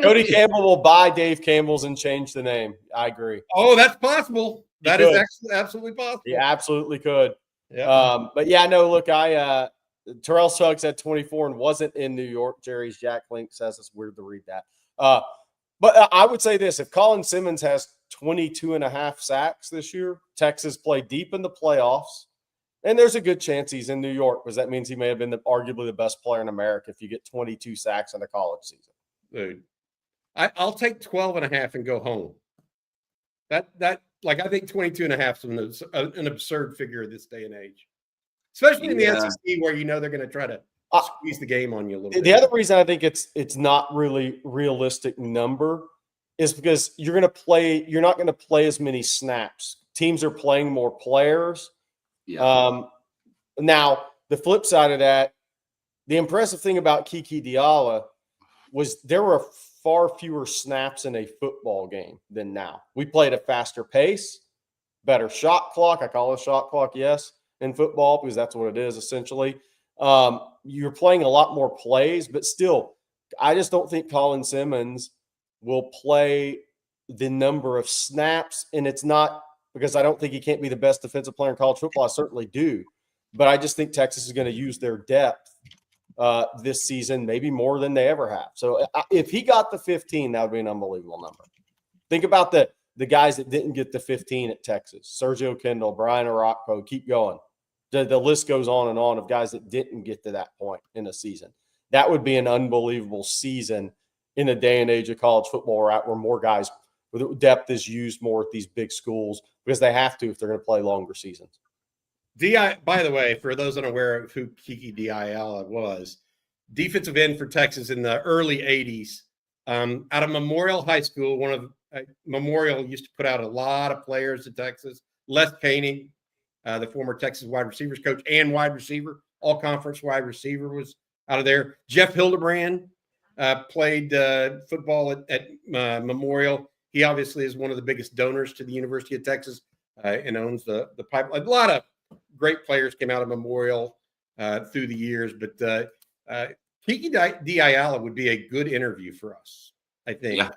C: Cody Campbell will buy Dave Campbell's and change the name. I agree.
B: Oh, that's possible. That is absolutely possible.
C: He absolutely could.
B: Yeah.
C: But yeah, no, look, Terrell Suggs had 24 and wasn't in New York. Jerry's Jack Link says it's weird to read that. But I would say this: if Colin Simmons has 22 and a half sacks this year, Texas play deep in the playoffs, and there's a good chance he's in New York, because that means he may have been arguably the best player in America if you get 22 sacks in a college season.
B: Dude, I'll take 12 and a half and go home. I think 22 and a half is an absurd figure this day and age, especially in the SEC, where they're going to try to squeeze the game on you a little bit.
C: The other reason I think it's not really realistic number is because you're not going to play as many snaps. Teams are playing more players.
A: Yeah.
C: Now, the flip side of that, the impressive thing about Kiki Diala was there were far fewer snaps in a football game than now. We played a faster pace, better shot clock. I call it a shot clock, yes, in football because that's what it is essentially. You're playing a lot more plays, but still, I just don't think Colin Simmons will play the number of snaps. And it's not because I don't think he can't be the best defensive player in college football. I certainly do. But I just think Texas is going to use their depth this season, maybe more than they ever have. So if he got the 15, that would be an unbelievable number. Think about the guys that didn't get the 15 at Texas: Sergio Kendall, Brian Arakpo, keep going. The list goes on of guys that didn't get to that point in a season. That would be an unbelievable season in a day and age of college football where more guys with depth is used more at these big schools because they have to if they're going to play longer seasons.
B: By the way, for those unaware of who Kiki Diala was, defensive end for Texas in the early 80s, out of Memorial High School. Memorial used to put out a lot of players to Texas. Les Koenig, the former Texas wide receivers coach and wide receiver, all-conference wide receiver, was out of there. Jeff Hildebrand played football at Memorial. He obviously is one of the biggest donors to the University of Texas and owns the pipeline. A lot of great players came out of Memorial through the years, but Kiki Diala would be a good interview for us, I think. Yeah.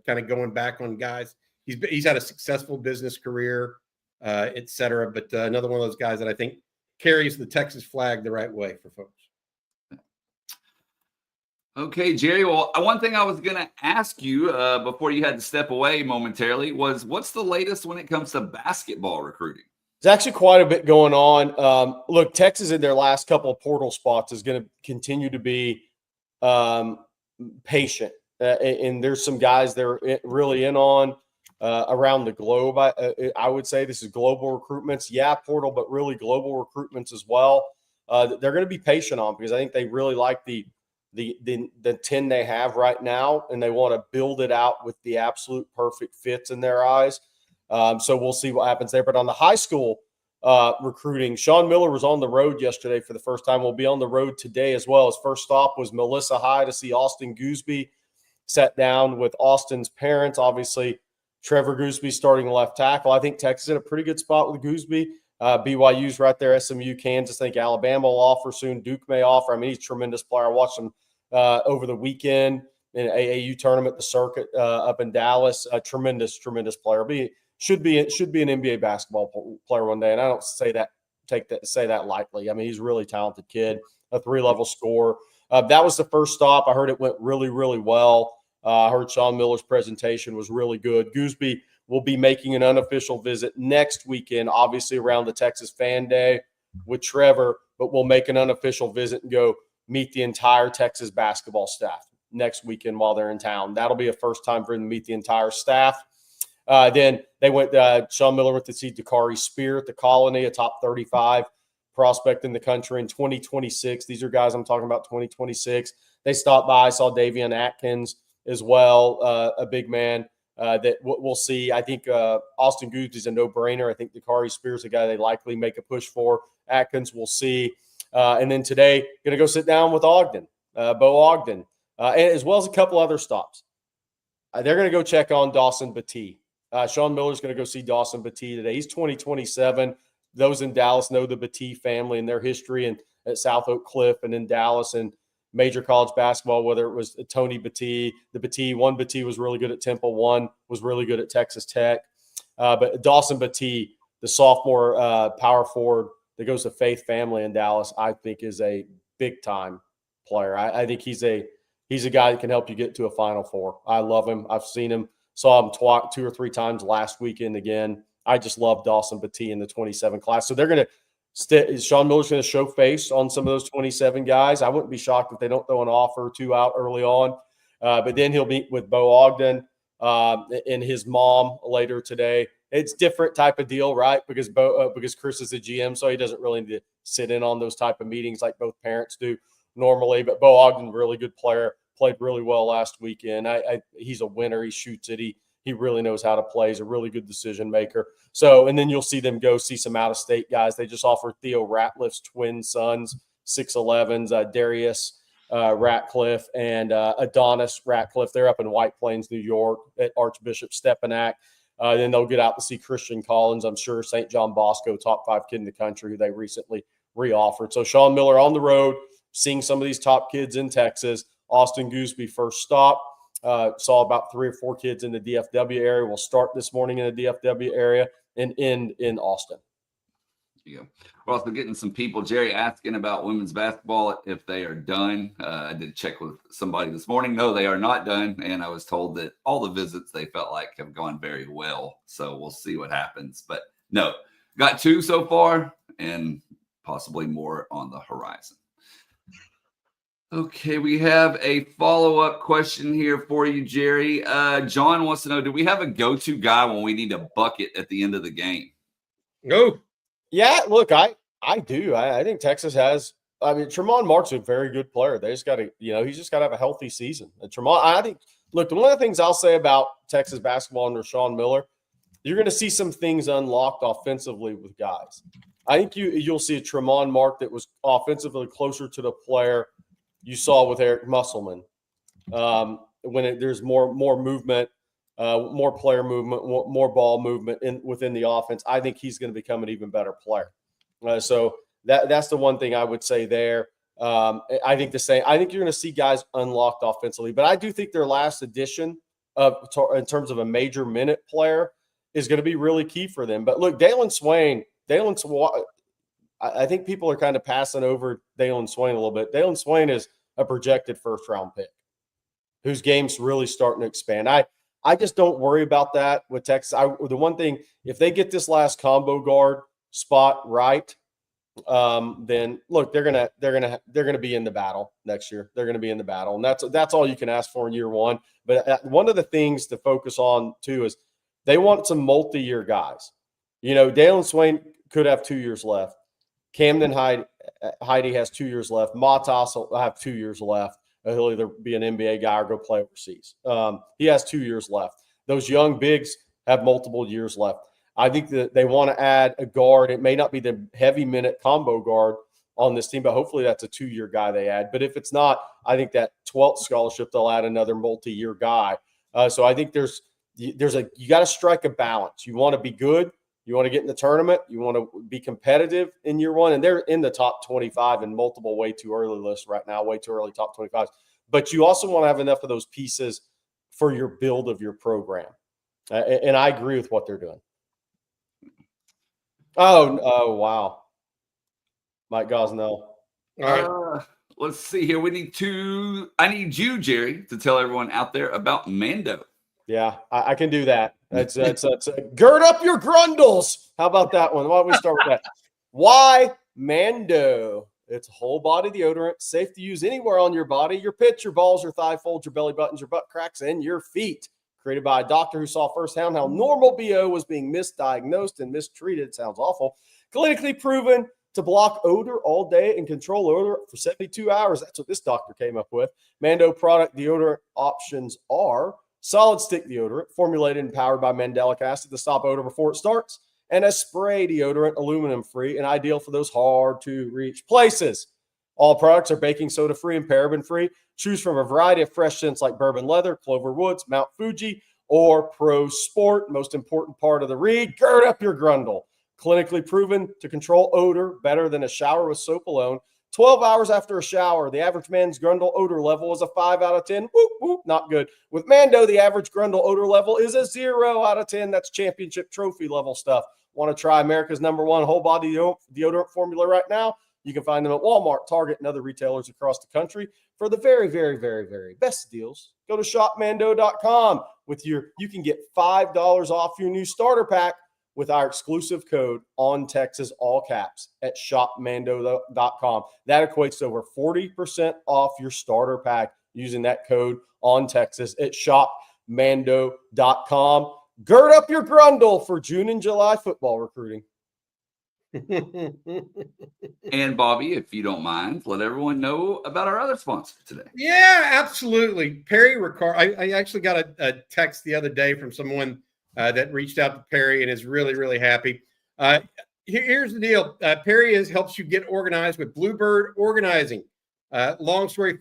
B: Kind of going back on guys. He's had a successful business career, et cetera, but another one of those guys that I think carries the Texas flag the right way for folks.
A: Okay, Jerry. Well, one thing I was going to ask you before you had to step away momentarily was, what's the latest when it comes to basketball recruiting?
C: There's actually quite a bit going on. Look, Texas in their last couple of portal spots is going to continue to be patient. And there's some guys they're really in on around the globe. I would say this is global recruitments. Yeah, portal, but really global recruitments as well. They're going to be patient on because I think they really like the 10 they have right now, and they want to build it out with the absolute perfect fits in their eyes. So we'll see what happens there. But on the high school recruiting, Sean Miller was on the road yesterday for the first time. We'll be on the road today as well. His first stop was Melissa High to see Austin Gooseby. Sat down with Austin's parents. Obviously, Trevor Gooseby starting left tackle. I think Texas is in a pretty good spot with Gooseby. BYU's right there, SMU, Kansas. I think Alabama will offer soon. Duke may offer. I mean, he's a tremendous player. I watched him over the weekend in an AAU tournament, the circuit up in Dallas. A tremendous player. Should be an NBA basketball player one day, and I don't say that lightly. I mean, he's a really talented kid, a 3-level scorer. That was the first stop. I heard it went really, really well. I heard Sean Miller's presentation was really good. Gooseby will be making an unofficial visit next weekend, obviously around the Texas Fan Day with Trevor, but we'll make an unofficial visit and go meet the entire Texas basketball staff next weekend while they're in town. That'll be a first time for him to meet the entire staff. Then they went. Sean Miller went to see Dakari Spear at the Colony, a top 35 prospect in the country in 2026. These are guys I'm talking about 2026. They stopped by, saw Davion Atkins as well, a big man that we'll see. I think Austin Goose is a no-brainer. I think Dakari Spear is a guy they likely make a push for. Atkins, we'll see. And then today, going to go sit down with Ogden, Bo Ogden, and as well as a couple other stops. They're going to go check on Dawson Batee. Sean Miller's going to go see Dawson Batee today. He's 2027. Those in Dallas know the Batee family and their history and at South Oak Cliff and in Dallas and major college basketball, whether it was Tony Batee, one Batee was really good at Temple, one was really good at Texas Tech. But Dawson Batee, the sophomore power forward that goes to Faith family in Dallas, I think is a big-time player. I think he's a guy that can help you get to a Final Four. I love him. I've seen him. Saw him 2 or 3 times last weekend again. I just love Dawson Batee in the 27 class. So they're going to Sean Miller's going to show face on some of those 27 guys. I wouldn't be shocked if they don't throw an offer or two out early on. But then he'll meet with Bo Ogden and his mom later today. It's different type of deal, right? Because Chris is the GM, so he doesn't really need to sit in on those type of meetings like both parents do normally. But Bo Ogden, really good player. played really well last weekend. He's a winner. He shoots it. He really knows how to play. He's a really good decision maker. So, and then you'll see them go see some out-of-state guys. They just offered Theo Ratliff's twin sons, 6'11s, Darius Ratcliffe and Adonis Ratcliffe. They're up in White Plains, New York at Archbishop Stepinac. Then they'll get out to see Christian Collins, I'm sure, St. John Bosco, top 5 kid in the country, who they recently reoffered. So Sean Miller on the road, seeing some of these top kids in Texas. Austin Gooseby first stop. Saw about 3 or 4 kids in the DFW area. We'll start this morning in the DFW area and end in Austin.
A: Yeah. We're also getting some people, Jerry, asking about women's basketball, if they are done. I did check with somebody this morning. No, they are not done. And I was told that all the visits they felt like have gone very well. So we'll see what happens. But no, got 2 so far and possibly more on the horizon. Okay, we have a follow-up question here for you, Jerry. John wants to know, do we have a go-to guy when we need a bucket at the end of the game?
B: Go.
C: Yeah, look, I do. I think Texas has. I mean, Tremont Mark's a very good player. They just got to, he's just got to have a healthy season. And Tremont, I think, look, one of the things I'll say about Texas basketball under Sean Miller, you're going to see some things unlocked offensively with guys. I think you'll see a Tremont Mark that was offensively closer to the player you saw with Eric Musselman. When there's more movement, more player movement, more ball movement within the offense, I think he's going to become an even better player. So that's the one thing I would say there. I think the same. I think you're going to see guys unlocked offensively, but I do think their last addition in terms of a major minute player is going to be really key for them. But look, Dalen Swain, I think people are kind of passing over Dalen Swain a little bit. Dalen Swain is a projected first-round pick whose game's really starting to expand. I just don't worry about that with Texas. The one thing, if they get this last combo guard spot right, then look, they're gonna be in the battle next year. They're gonna be in the battle, and that's all you can ask for in year one. But one of the things to focus on too is they want some multi-year guys. Dalen Swain could have 2 years left. Camden Heidi has 2 years left. Matas will have 2 years left. He'll either be an NBA guy or go play overseas. He has 2 years left. Those young bigs have multiple years left. I think that they want to add a guard. It may not be the heavy minute combo guard on this team, but hopefully that's a 2-year guy they add. But if it's not, I think that 12th scholarship, they'll add another multi-year guy. So I think you got to strike a balance. You want to be good. You want to get in the tournament. You want to be competitive in year one. And they're in the top 25 in multiple way too early lists right now, way too early top 25s. But you also want to have enough of those pieces for your build of your program. And I agree with what they're doing. Oh, wow. Mike Gosnell.
B: All right.
A: Let's see here. I need you, Jerry, to tell everyone out there about Mando.
C: Yeah, I can do that. It's gird up your grundles. How about that one? Why don't we start with that? Why Mando? It's a whole body deodorant, safe to use anywhere on your body, your pits, your balls, your thigh folds, your belly buttons, your butt cracks, and your feet. Created by a doctor who saw firsthand how normal BO was being misdiagnosed and mistreated. Sounds awful. Clinically proven to block odor all day and control odor for 72 hours. That's what this doctor came up with. Mando product deodorant options are solid stick deodorant, formulated and powered by mandelic acid to stop odor before it starts, and a spray deodorant, aluminum-free, and ideal for those hard-to-reach places. All products are baking soda-free and paraben-free. Choose from a variety of fresh scents like bourbon leather, clover woods, Mount Fuji, or Pro Sport. Most important part of the read, gird up your grundle. Clinically proven to control odor better than a shower with soap alone. 12 hours after a shower, the average man's grundle odor level is a 5 out of 10. Whoop, whoop, not good. With Mando, the average grundle odor level is a 0 out of 10. That's championship trophy level stuff. Want to try America's #1 whole body deodorant formula right now? You can find them at Walmart, Target, and other retailers across the country. For the very, very, very, very best deals, go to shopmando.com. You can get $5 off your new starter pack with our exclusive code on Texas, all caps, at shopmando.com. That equates to over 40% off your starter pack using that code on Texas at shopmando.com. Gird up your grundle for June and July football recruiting.
A: And Bobby, if you don't mind, let everyone know about our other sponsor today.
B: Yeah, absolutely. Perry Ricard. I actually got a text the other day from someone that reached out to Perry and is really, really happy. Here's the deal. Perry helps you get organized with Bluebird Organizing. Long story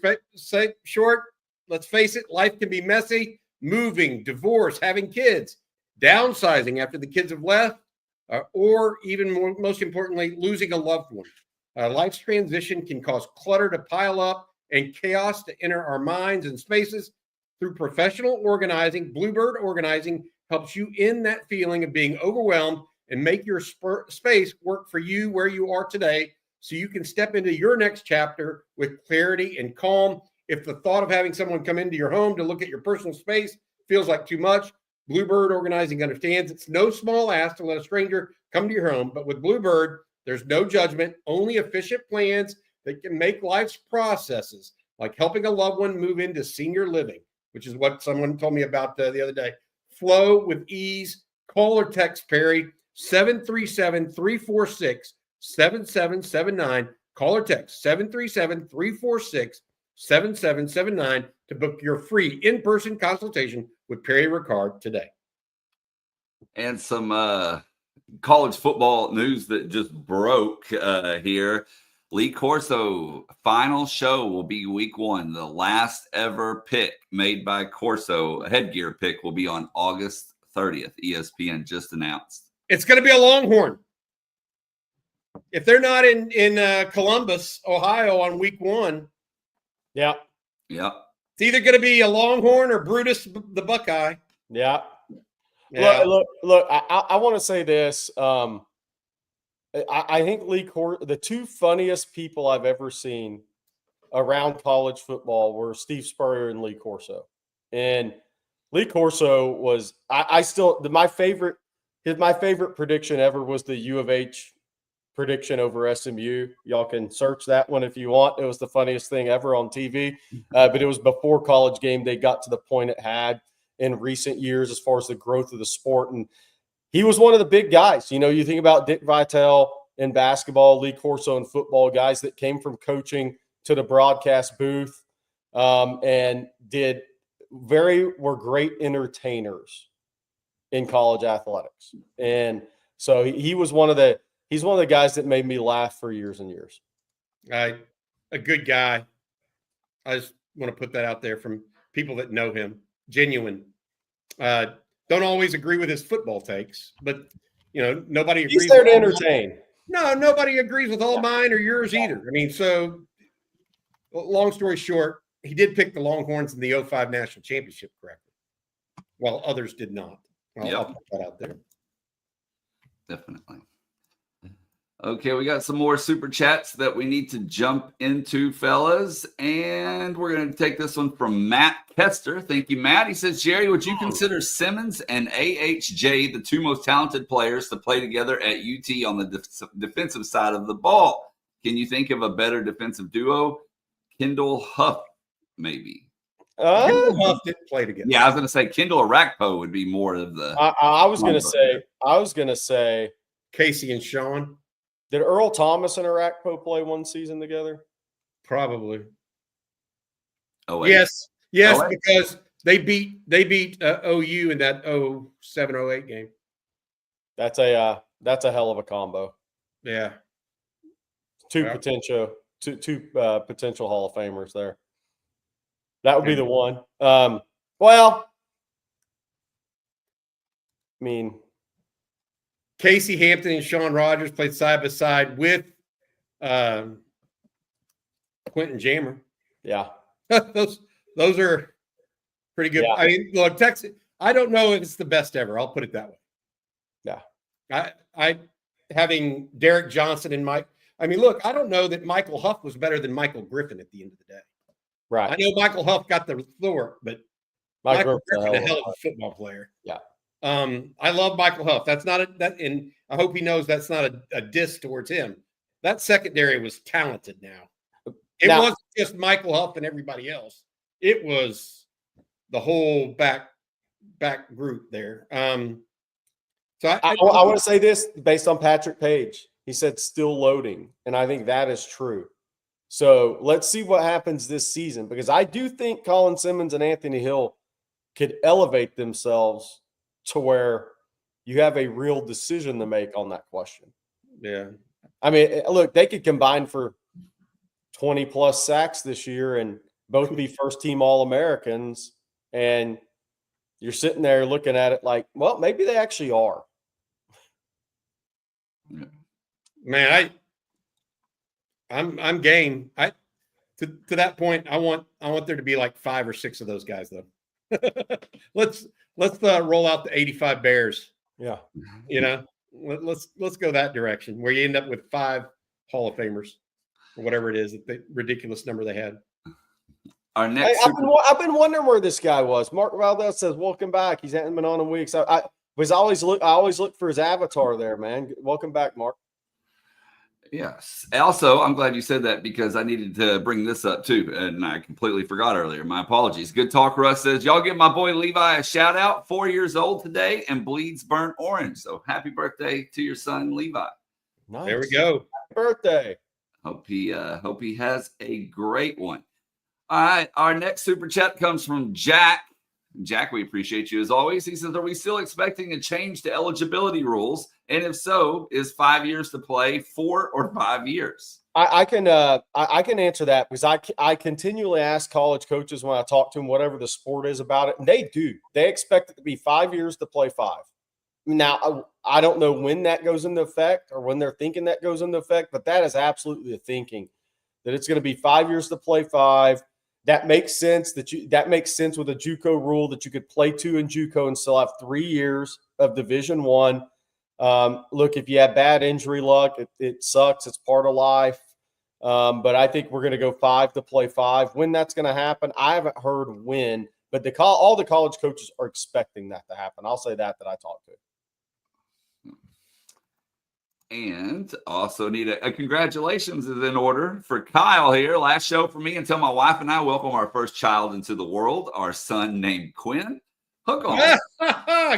B: short, let's face it, life can be messy. Moving, divorce, having kids, downsizing after the kids have left, or even more, most importantly, losing a loved one. Life's transition can cause clutter to pile up and chaos to enter our minds and spaces. Through professional organizing, Bluebird Organizing helps you end that feeling of being overwhelmed and make your space work for you where you are today, so you can step into your next chapter with clarity and calm. If the thought of having someone come into your home to look at your personal space feels like too much, Bluebird Organizing understands it's no small ask to let a stranger come to your home. But with Bluebird, there's no judgment, only efficient plans that can make life's processes, like helping a loved one move into senior living, which is what someone told me about the other day, flow with ease. Call or text Perry 737-346-7779. Call or text 737-346-7779 to book your free in-person consultation with Perry Ricard today.
A: And some college football news that just broke here. Lee Corso final show will be week 1. The last ever pick made by Corso, a headgear pick, will be on August 30th. ESPN just announced.
B: It's going to be a Longhorn. If they're not in Columbus, Ohio on week 1,
C: Yeah.
B: it's either going to be a Longhorn or Brutus the Buckeye.
C: Yeah.
B: Yeah.
C: Look, I want to say this. I think the two funniest people I've ever seen around college football were Steve Spurrier and Lee Corso. And Lee Corso was my favorite prediction ever was the U of H prediction over SMU. Y'all can search that one if you want. It was the funniest thing ever on TV. But it was before College Game Day got to the point it had in recent years as far as the growth of the sport. And he was one of the big guys. You know, you think about Dick Vitale in basketball, Lee Corso in football, guys that came from coaching to the broadcast booth and were great entertainers in college athletics. And so he's one of the guys that made me laugh for years and years.
B: A good guy. I just want to put that out there from people that know him. Genuine. Don't always agree with his football takes, but nobody agrees.
C: He's there to entertain.
B: No, nobody agrees with all mine or yours either. I mean, so long story short, he did pick the Longhorns in the 2005 national championship correctly, while others did not. I'll put that out there.
A: Definitely. Okay, we got some more super chats that we need to jump into, fellas. And we're going to take this one from Matt Kester. Thank you, Matt. He says, Jerry, would you consider Simmons and AHJ the two most talented players to play together at UT on the defensive side of the ball? Can you think of a better defensive duo? Kendall Huff, maybe.
B: Kendall Huff didn't play together.
A: Yeah, I was going to say Kendall Orakpo would be more of the.
C: I was going to say
B: Casey and Sean.
C: Did Earl Thomas and Orakpo play one season together?
B: Probably.
A: Oh,
B: yes, because they beat OU in that 07-08 game.
C: That's a hell of a combo.
B: Yeah.
C: Two potential Hall of Famers there. That would be the one. Well, I mean,
B: Casey Hampton and Sean Rogers played side by side with Quentin Jammer.
C: Yeah.
B: those are pretty good. Yeah. I mean, look, Texas, I don't know if it's the best ever. I'll put it that way.
C: Yeah.
B: I having Derek Johnson and Mike. I mean, look, I don't know that Michael Huff was better than Michael Griffin at the end of the day.
C: Right.
B: I know Michael Huff got the floor, but Michael Griffin, a hell of a football player.
C: Yeah.
B: I love Michael Huff. That's not and I hope he knows that's not a diss towards him. That secondary was talented now. It wasn't just Michael Huff and everybody else. It was the whole back group there. So
C: I want to say this based on Patrick Page. He said still loading, and I think that is true. So let's see what happens this season, because I do think Colin Simmons and Anthony Hill could elevate themselves to where you have a real decision to make on that question.
B: Yeah.
C: I mean, look, they could combine for 20 plus sacks this year and both be first team All-Americans. And you're sitting there looking at it like, well, maybe they actually are.
B: Man, I'm game. To that point, I want there to be like 5 or 6 of those guys though. let's roll out the 85 Bears.
C: Yeah.
B: You know, let's go that direction where you end up with 5 Hall of Famers or whatever it is, the ridiculous number they had.
A: Our next,
C: I've been wondering where this guy was. Mark Valdez says, "Welcome back." He's hadn't been on in weeks. I always look for his avatar there, man. Welcome back, Mark.
A: yes. Also, I'm glad you said that because I needed to bring this up too, and I completely forgot earlier. My apologies. Good Talk Russ says, y'all give my boy Levi a shout out. 4 years old today and bleeds burnt orange. So happy birthday to your son Levi.
C: Nice.
B: There we go.
C: Happy birthday.
A: Hope he has a great one. All right, our next super chat comes from Jack. Jack, we appreciate you as always. He says, are we still expecting a change to eligibility rules? And if so, is 5 years to play 4 or 5 years?
C: I can answer that because I continually ask college coaches when I talk to them, whatever the sport is about it, and they do. They expect it to be 5 years to play 5. Now, I don't know when that goes into effect or when they're thinking that goes into effect, but that is absolutely the thinking, that it's going to be 5 years to play 5. That makes sense. That makes sense with a JUCO rule that you could play 2 in JUCO and still have 3 years of Division I. Look, if you have bad injury luck, it sucks. It's part of life. But I think we're going to go 5 to play 5. When that's going to happen, I haven't heard when, but all the college coaches are expecting that to happen. I'll say that I talked to.
A: And also need a congratulations is in order for Kyle here. Last show for me until my wife and I welcome our first child into the world, our son named Quinn. Hook on.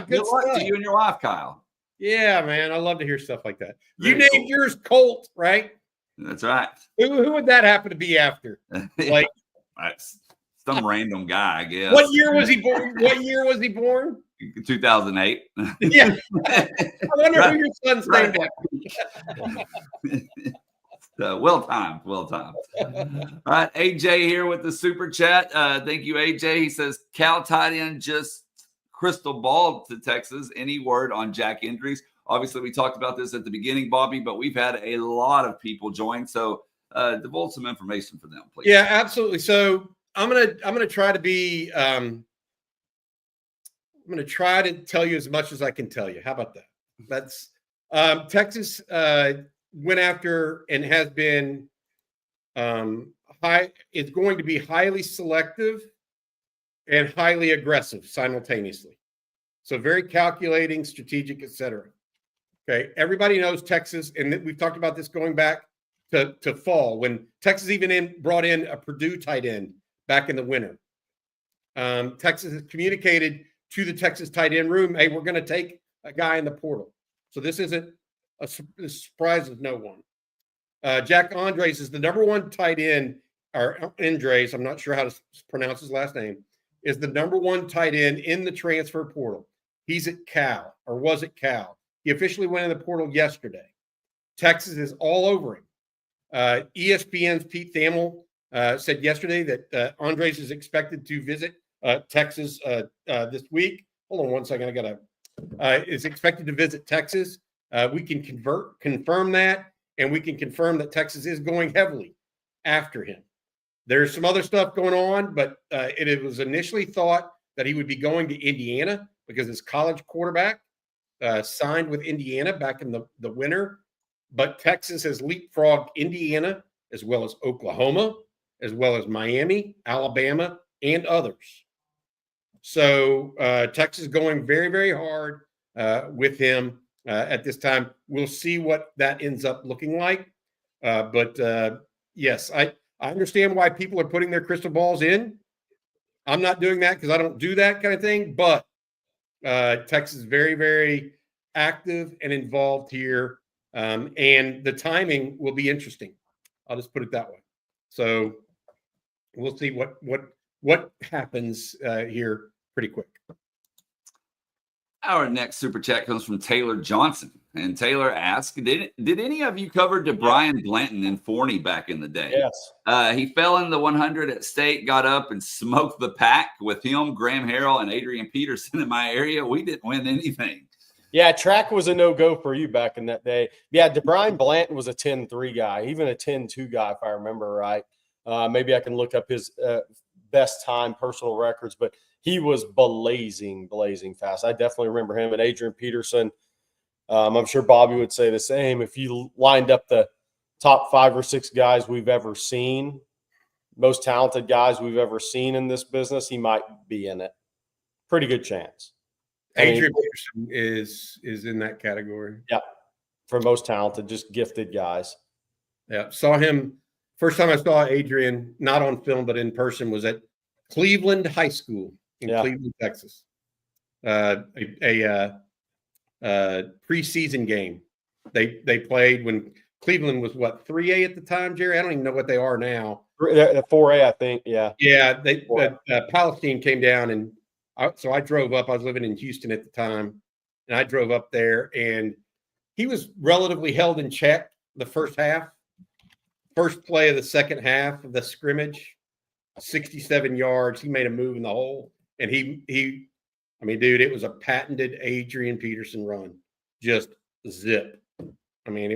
A: Good luck to you and your wife, Kyle.
B: Yeah, man. I love to hear stuff like that.
A: Very
B: you named
A: cool.
B: yours Colt, right?
A: That's right.
B: Who would that happen to be after? Like
A: That's some random guy, I guess.
B: What year was he born?
A: 2008.
B: Yeah. I wonder who your son's named after.
A: Well timed. All right, AJ here with the super chat. Thank you, AJ. He says Cal tight end just crystal ball to Texas. Any word on Jack injuries? Obviously, we talked about this at the beginning, Bobby, but we've had a lot of people join. So divulge some information for them, please.
B: Yeah, absolutely. So I'm gonna try to be I'm going to try to tell you as much as I can tell you. How about that? That's Texas went after and has been it's going to be highly selective and highly aggressive simultaneously. So very calculating, strategic, etc. Okay. Everybody knows Texas, and we've talked about this going back to fall when Texas even brought in a Purdue tight end back in the winter. Texas has communicated to the Texas tight end room, hey, we're going to take a guy in the portal. So this isn't a surprise of no one. Jack Andres is the number 1 tight end, or Andres, I'm not sure how to pronounce his last name, is the number 1 tight end in the transfer portal. He's at Cal, or was at Cal. He officially went in the portal yesterday. Texas is all over him. ESPN's Pete Thamel said yesterday that Andres is expected to visit Texas this week. Hold on one second. I gotta is expected to visit Texas. We can confirm that, and we can confirm that Texas is going heavily after him. There's some other stuff going on, but it was initially thought that he would be going to Indiana because his college quarterback signed with Indiana back in the winter. But Texas has leapfrogged Indiana as well as Oklahoma, as well as Miami, Alabama, and others. So Texas going very, very hard with him at this time. We'll see what that ends up looking like. But yes, I understand why people are putting their crystal balls in. I'm not doing that because I don't do that kind of thing. But Texas is very, very active and involved here And the timing will be interesting. I'll just put it that way. So we'll see what happens here pretty quick.
A: Our next super chat comes from Taylor Johnson. And Taylor asks, did any of you cover DeBrian Blanton in Forney back in the day?
C: Yes.
A: He fell in the 100 at State, got up and smoked the pack with him, Graham Harrell, and Adrian Peterson in my area. We didn't win anything.
C: Yeah, track was a no-go for you back in that day. Yeah, DeBrian Blanton was a 10-3 guy, even a 10-2 guy, if I remember right. Maybe I can look up his best time personal records, but he was blazing fast. I definitely remember him and Adrian Peterson. I'm sure Bobby would say the same. If you lined up the top 5 or 6 guys we've ever seen, most talented guys we've ever seen in this business, he might be in it. Pretty good chance.
B: Adrian Peterson is in that category.
C: Yeah, for most talented, just gifted guys.
B: Yeah, saw him first time I saw Adrian, not on film but in person, was at Cleveland High School in Cleveland, Texas. A preseason game. They played when Cleveland was what, 3A at the time, Jerry? I don't even know what they are now.
C: 4A, I think. Yeah.
B: Yeah. Palestine came down, and so I drove up. I was living in Houston at the time, and I drove up there, and he was relatively held in check the first half. First play of the second half of the scrimmage, 67 yards. He made a move in the hole, and I mean, dude, it was a patented Adrian Peterson run. Just zip. I mean,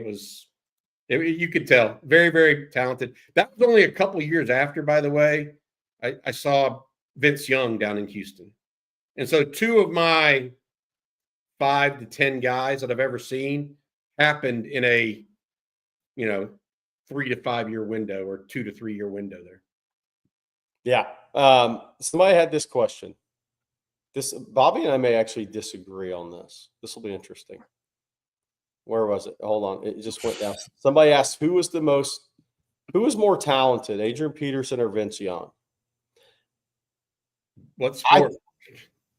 B: you could tell. Very, very talented. That was only a couple years after, by the way, I saw Vince Young down in Houston. And so 2 of my 5 to 10 guys that I've ever seen happened in a, 3 to 5 year window or 2 to 3 year window there.
C: Yeah. Somebody had this question. Bobby and I may actually disagree on this. This will be interesting. Where was it? Hold on. It just went down. Somebody asked who was more talented, Adrian Peterson or Vince Young?
B: What sport?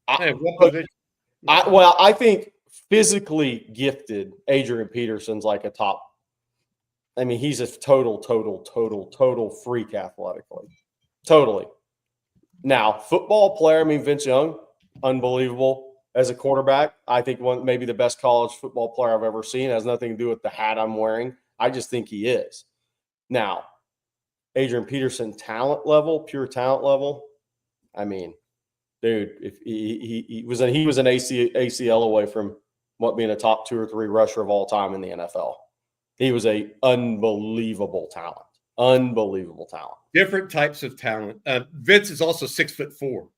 C: I think physically gifted Adrian Peterson's like a top. I mean, he's a total freak athletically. Totally. Now, football player, I mean, Vince Young, unbelievable as a quarterback. I think maybe the best college football player I've ever seen. It has nothing to do with the hat I'm wearing. I just think he is. Now, Adrian Peterson talent level, pure talent level. I mean, dude, if he was an ACL away from being a top 2 or 3 rusher of all time in the NFL. He was a unbelievable talent. Unbelievable talent.
B: Different types of talent. Vince is also 6'4",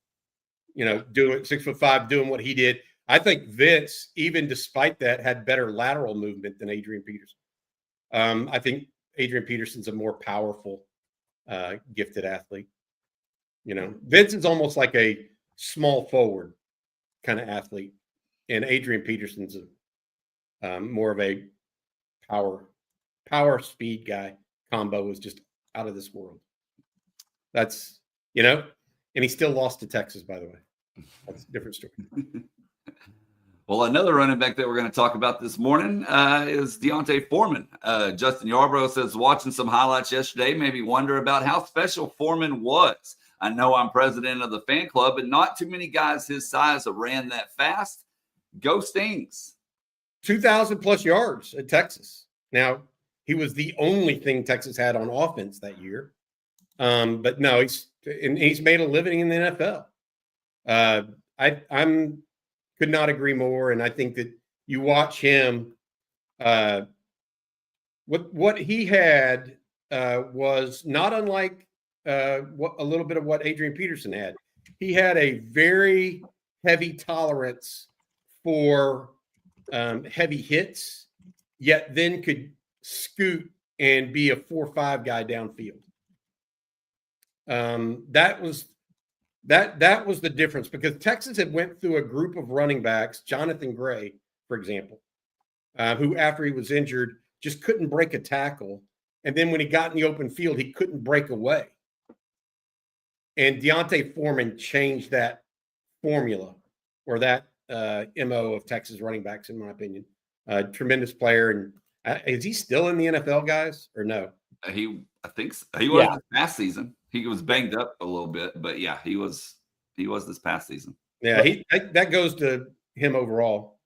B: doing 6'5", doing what he did. I think Vince, even despite that, had better lateral movement than Adrian Peterson. I think Adrian Peterson's a more powerful, gifted athlete. Vince is almost like a small forward kind of athlete, and Adrian Peterson's more of a power speed guy. Combo was just out of this world. That's, and he still lost to Texas, by the way. That's a different story.
A: Well, another running back that we're going to talk about this morning is Deontay Foreman. Justin Yarbrough says, watching some highlights yesterday made me wonder about how special Foreman was. I know I'm president of the fan club, but not too many guys his size have ran that fast. Go Stings.
B: 2,000 plus yards at Texas. Now, he was the only thing Texas had on offense that year. But no, he's made a living in the NFL. I'm could not agree more. And I think that you watch him, what he had was not unlike a little bit of what Adrian Peterson had. He had a very heavy tolerance for heavy hits, yet then could scoot and be a 4-5 guy downfield. That was the difference, because Texas had went through a group of running backs, Jonathan Gray, for example, who after he was injured just couldn't break a tackle. And then when he got in the open field, he couldn't break away. And Deontay Foreman changed that formula, or that MO of Texas running backs, in my opinion. Tremendous player, and Is he still in the NFL, guys, or no?
A: I think so. He was this past season. He was banged up a little bit, but yeah, he was this past season.
B: Yeah, that goes to him overall.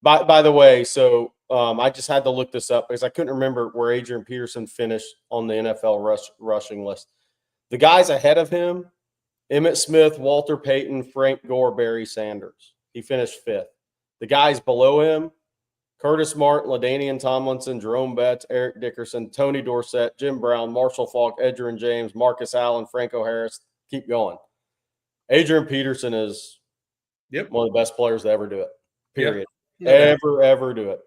C: By the way, so I just had to look this up because I couldn't remember where Adrian Peterson finished on the NFL rushing list. The guys ahead of him, Emmitt Smith, Walter Payton, Frank Gore, Barry Sanders. He finished 5th. The guys below him, Curtis Martin, LaDainian Tomlinson, Jerome Betts, Eric Dickerson, Tony Dorsett, Jim Brown, Marshall Faulk, Edgerrin James, Marcus Allen, Franco Harris. Keep going. Adrian Peterson is one of the best players to ever do it, period. Yep. Ever do it.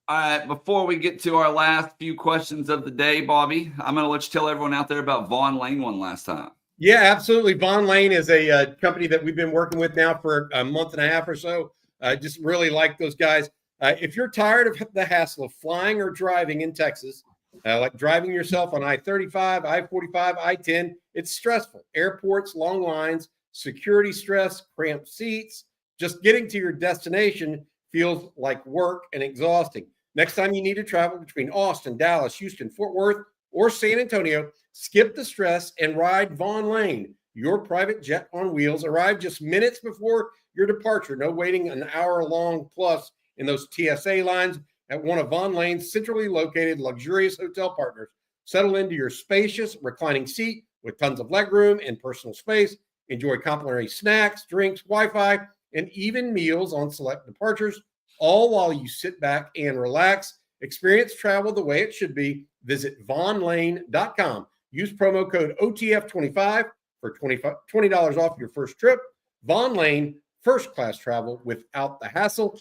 A: All right, before we get to our last few questions of the day, Bobby, I'm going to let you tell everyone out there about Vaughn Lane one last time.
B: Yeah, absolutely. Vaughn Lane is a company that we've been working with now for a month and a half or so. Just really like those guys. If you're tired of the hassle of flying or driving in Texas, like driving yourself on I-35, I-45, I-10, it's stressful. Airports, long lines, security stress, cramped seats. Just getting to your destination feels like work and exhausting. Next time you need to travel between Austin, Dallas, Houston, Fort Worth, or San Antonio, skip the stress and ride Vaughn Lane. Your private jet on wheels. Arrive just minutes before your departure. No waiting an hour long plus in those TSA lines at one of Vaughn Lane's centrally located luxurious hotel partners. Settle into your spacious reclining seat with tons of legroom and personal space. Enjoy complimentary snacks, drinks, Wi-Fi, and even meals on select departures, all while you sit back and relax. Experience travel the way it should be. Visit vaughnlane.com. Use promo code OTF25 for $20 off your first trip. Vaughn Lane, first class travel without the hassle.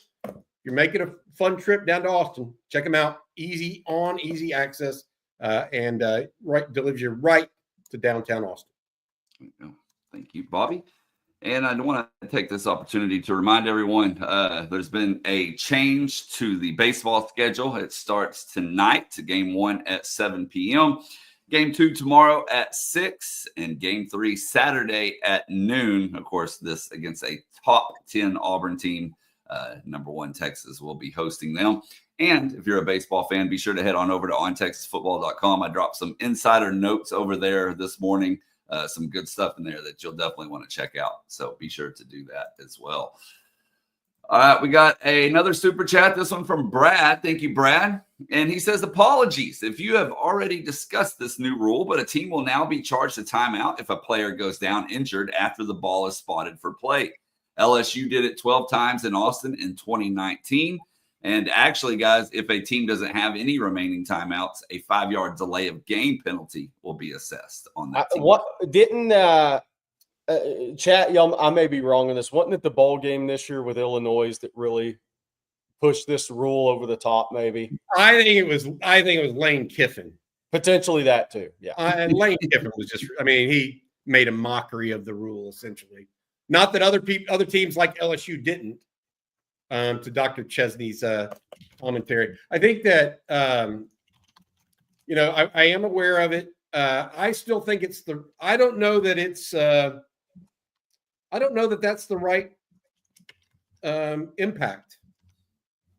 B: You're making a fun trip down to Austin. Check them out. Easy access, and delivers you right to downtown Austin.
A: Thank you, Bobby. And I want to take this opportunity to remind everyone there's been a change to the baseball schedule. It starts tonight, game 1 at 7 p.m., game 2 tomorrow at 6, and game 3 Saturday at noon. Of course, this against a top 10 Auburn team. Number 1 Texas will be hosting them. And if you're a baseball fan, be sure to head on over to ontexasfootball.com. I dropped some insider notes over there this morning. Some good stuff in there that you'll definitely want to check out. So be sure to do that as well. All right, we got another super chat. This one from Brad. Thank you, Brad. And he says, apologies if you have already discussed this new rule, but a team will now be charged a timeout if a player goes down injured after the ball is spotted for play. LSU did it 12 times in Austin in 2019. And actually, guys, if a team doesn't have any remaining timeouts, a 5-yard delay of game penalty will be assessed on that team.
C: What didn't chat? Y'all, I may be wrong on this. Wasn't it the bowl game this year with Illinois that really pushed this rule over the top? Maybe
B: I think it was Lane Kiffin.
C: Potentially that too. Yeah,
B: and Lane Kiffin was just. I mean, he made a mockery of the rule essentially. Not that other teams like LSU didn't. To Dr. Chesney's commentary, I think that I am aware of it. I still think it's I don't know that it's. I don't know that that's the right impact.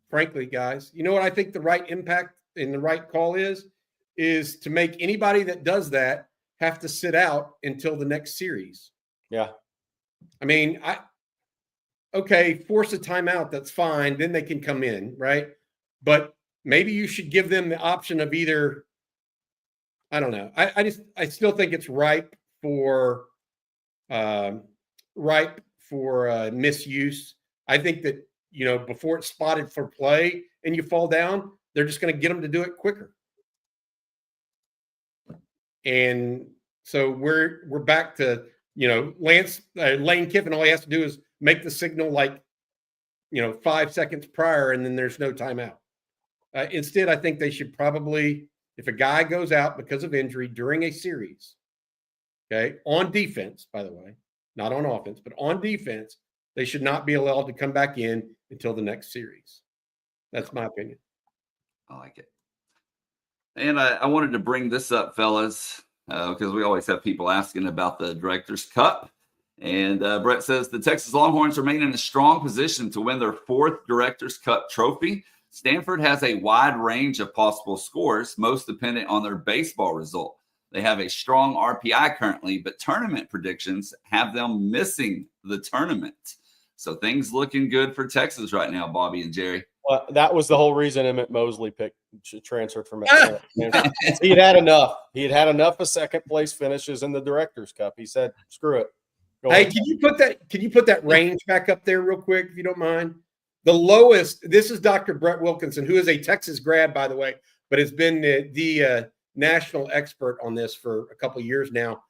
B: Frankly, guys, you know what I think the right impact and the right call is to make anybody that does that have to sit out until the next series.
C: Yeah,
B: I mean, okay, force a timeout, that's fine. Then they can come in, right? But maybe you should give them the option of either, I don't know. I still think it's ripe for misuse. I think that, before it's spotted for play and you fall down, they're just going to get them to do it quicker. And so we're back to, Lane Kiffin, all he has to do is make the signal 5 seconds prior, and then there's no timeout. Instead, I think they should probably, if a guy goes out because of injury during a series, okay, on defense, by the way, not on offense, but on defense, they should not be allowed to come back in until the next series. That's my opinion.
A: I like it. And I wanted to bring this up, fellas, because we always have people asking about the Directors' Cup. And Brett says the Texas Longhorns remain in a strong position to win their 4th Directors' Cup trophy. Stanford has a wide range of possible scores, most dependent on their baseball result. They have a strong RPI currently, but tournament predictions have them missing the tournament. So things looking good for Texas right now, Bobby and Jerry.
C: Well, that was the whole reason Emmett Mosley transferred from Stanford. He had enough. He had enough of second place finishes in the Directors Cup. He said, "Screw it."
B: Hey, can you put that range back up there real quick, if you don't mind? The lowest. This is Dr. Brett Wilkinson, who is a Texas grad, by the way, but has been the national expert on this for a couple of years now.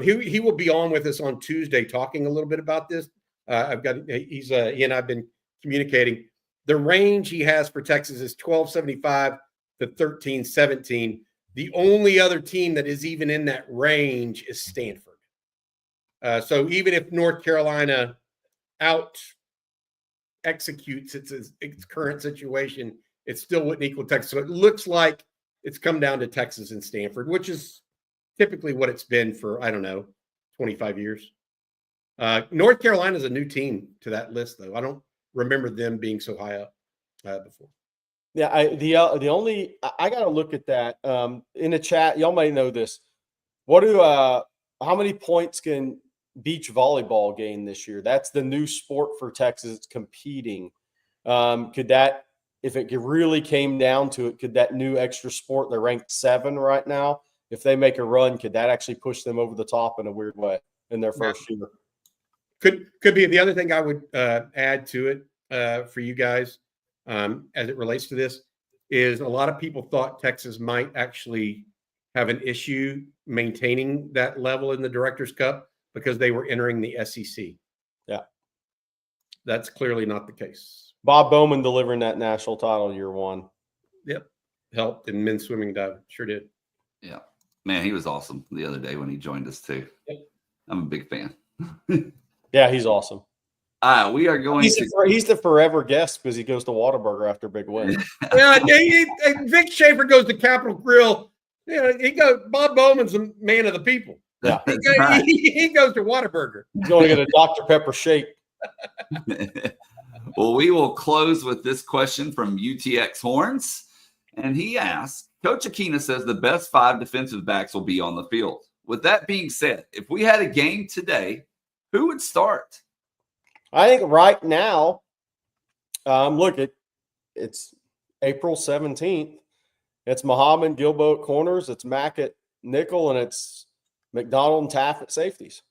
B: He will be on with us on Tuesday, talking a little bit about this. He and I've been communicating. The range he has for Texas is 1275 to 1317. The only other team that is even in that range is Stanford. So even if North Carolina out executes its current situation, it still wouldn't equal Texas. So it looks like it's come down to Texas and Stanford, which is typically what it's been for, 25 years. North Carolina is a new team to that list, though. I don't remember them being so high up before.
C: Yeah, I got to look at that in the chat. Y'all may know this. How many points can beach volleyball gain this year? That's the new sport for Texas. It's competing. Could that, if it really came down to it, could that new extra sport, they're ranked 7 right now, if they make a run, could that actually push them over the top in a weird way in their first year?
B: Could be. The other thing I would add to it for you guys as it relates to this is a lot of people thought Texas might actually have an issue maintaining that level in the Directors Cup because they were entering the SEC.
C: Yeah.
B: That's clearly not the case.
C: Bob Bowman delivering that national title year 1.
B: Yep. Helped in men's swimming dive. Sure did.
A: Yeah. Man, he was awesome the other day when he joined us too.
B: Yep.
A: I'm a big fan.
C: Yeah, he's awesome.
A: We are going
C: He's the forever guest because he goes to Whataburger after big win.
B: Yeah, Vic Schaefer goes to Capitol Grill. Bob Bowman's a man of the people.
C: Yeah.
B: He goes to Whataburger.
C: He's going to get a Dr. Pepper shake.
A: Well, we will close with this question from UTX Horns. And he asks, Coach Aquina says the best 5 defensive backs will be on the field. With that being said, if we had a game today, who would start?
C: I think right now, it's April 17th. It's Muhammad Gilbo at corners. It's Mack at nickel, and it's McDonald and Taft at safeties.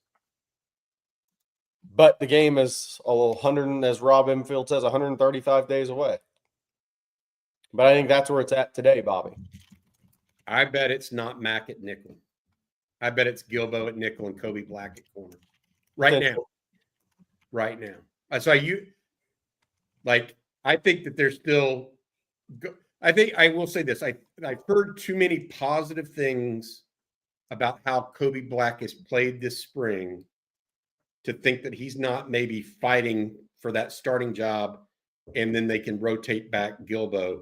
C: But the game is as Rob Enfield says, 135 days away. But I think that's where it's at today, Bobby.
B: I bet it's not Mack at nickel. I bet it's Gilbo at nickel and Kobe Black at corner. Right now. I think that there's still – I will say this. I've heard too many positive things about how Kobe Black has played this spring to think that he's not maybe fighting for that starting job, and then they can rotate back Gilbo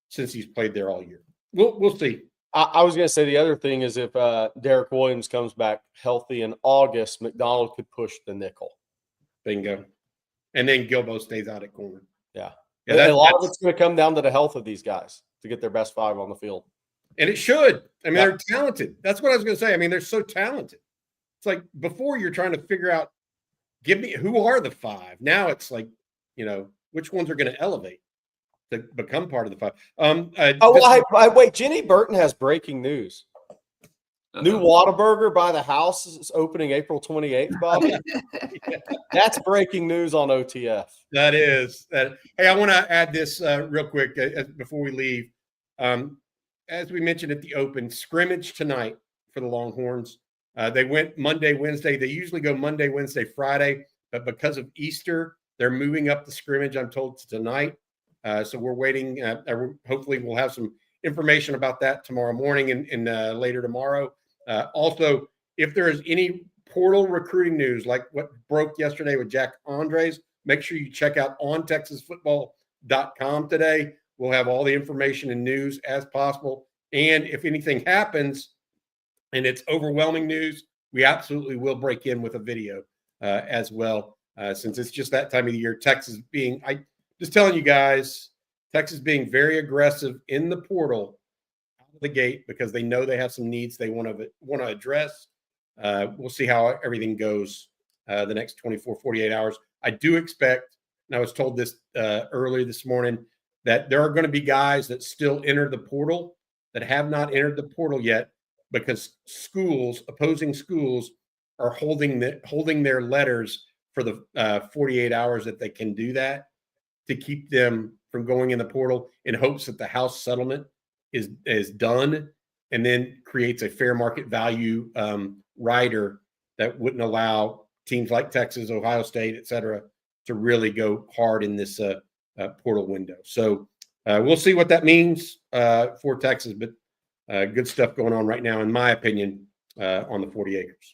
B: since he's played there all year. We'll see.
C: I was going to say the other thing is if Derek Williams comes back healthy in August, McDonald could push the nickel.
B: Bingo. And then Gilbo stays out at corner.
C: Yeah.
B: A
C: lot of it's going to come down to the health of these guys to get their best 5 on the field.
B: And it should. They're talented. That's what I was going to say. They're so talented. It's like before you're trying to figure out, give me who are the 5. Now it's like, which ones are going to elevate to become part of the 5.
C: Wait, Jenny Burton has breaking news. New Whataburger by the house is opening April 28th, Bobby. That's breaking news on OTF.
B: That is. Hey, I want to add this real quick before we leave. As we mentioned at the open, scrimmage tonight for the Longhorns. They went Monday, Wednesday. They usually go Monday, Wednesday, Friday. But because of Easter, they're moving up the scrimmage, I'm told, to tonight. So we're waiting. Hopefully we'll have some information about that tomorrow morning and later tomorrow. Also, if there is any portal recruiting news like what broke yesterday with Jack Andres, make sure you check out ontexasfootball.com today. We'll have all the information and news as possible. And if anything happens and it's overwhelming news, we absolutely will break in with a video as well, since it's just that time of the year. Texas Texas being very aggressive in the portal out of the gate because they know they have some needs they want to address. We'll see how everything goes the next 24, 48 hours. I do expect, and I was told this earlier this morning, that there are going to be guys that still enter the portal that have not entered the portal yet because opposing schools, are holding their letters for the 48 hours that they can do that to keep them from going in the portal in hopes that the House settlement is done and then creates a fair market value rider that wouldn't allow teams like Texas, Ohio State, et cetera, to really go hard in this portal window. So we'll see what that means for Texas, but good stuff going on right now, in my opinion, on the 40 acres.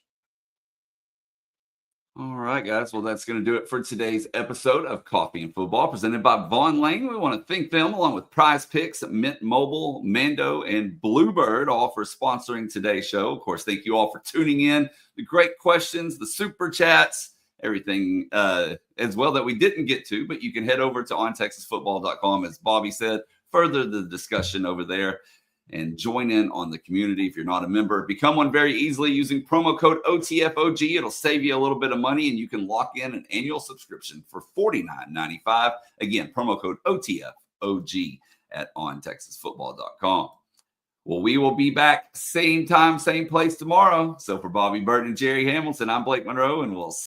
A: All right, guys. Well, that's going to do it for today's episode of Coffee and Football presented by Vaughn Lane. We want to thank them along with Prize Picks, Mint Mobile, Mando, and Bluebird, all for sponsoring today's show. Of course, thank you all for tuning in. The great questions, the super chats, everything as well that we didn't get to, but you can head over to ontexasfootball.com, as Bobby said, further the discussion over there and join in on the community. If you're not a member, become one very easily using promo code OTFOG. It'll save you a little bit of money, and you can lock in an annual subscription for $49.95. Again, promo code OTFOG at ontexasfootball.com. Well, we will be back same time, same place tomorrow. So for Bobby Burton and Jerry Hamilton, I'm Blake Monroe, and we'll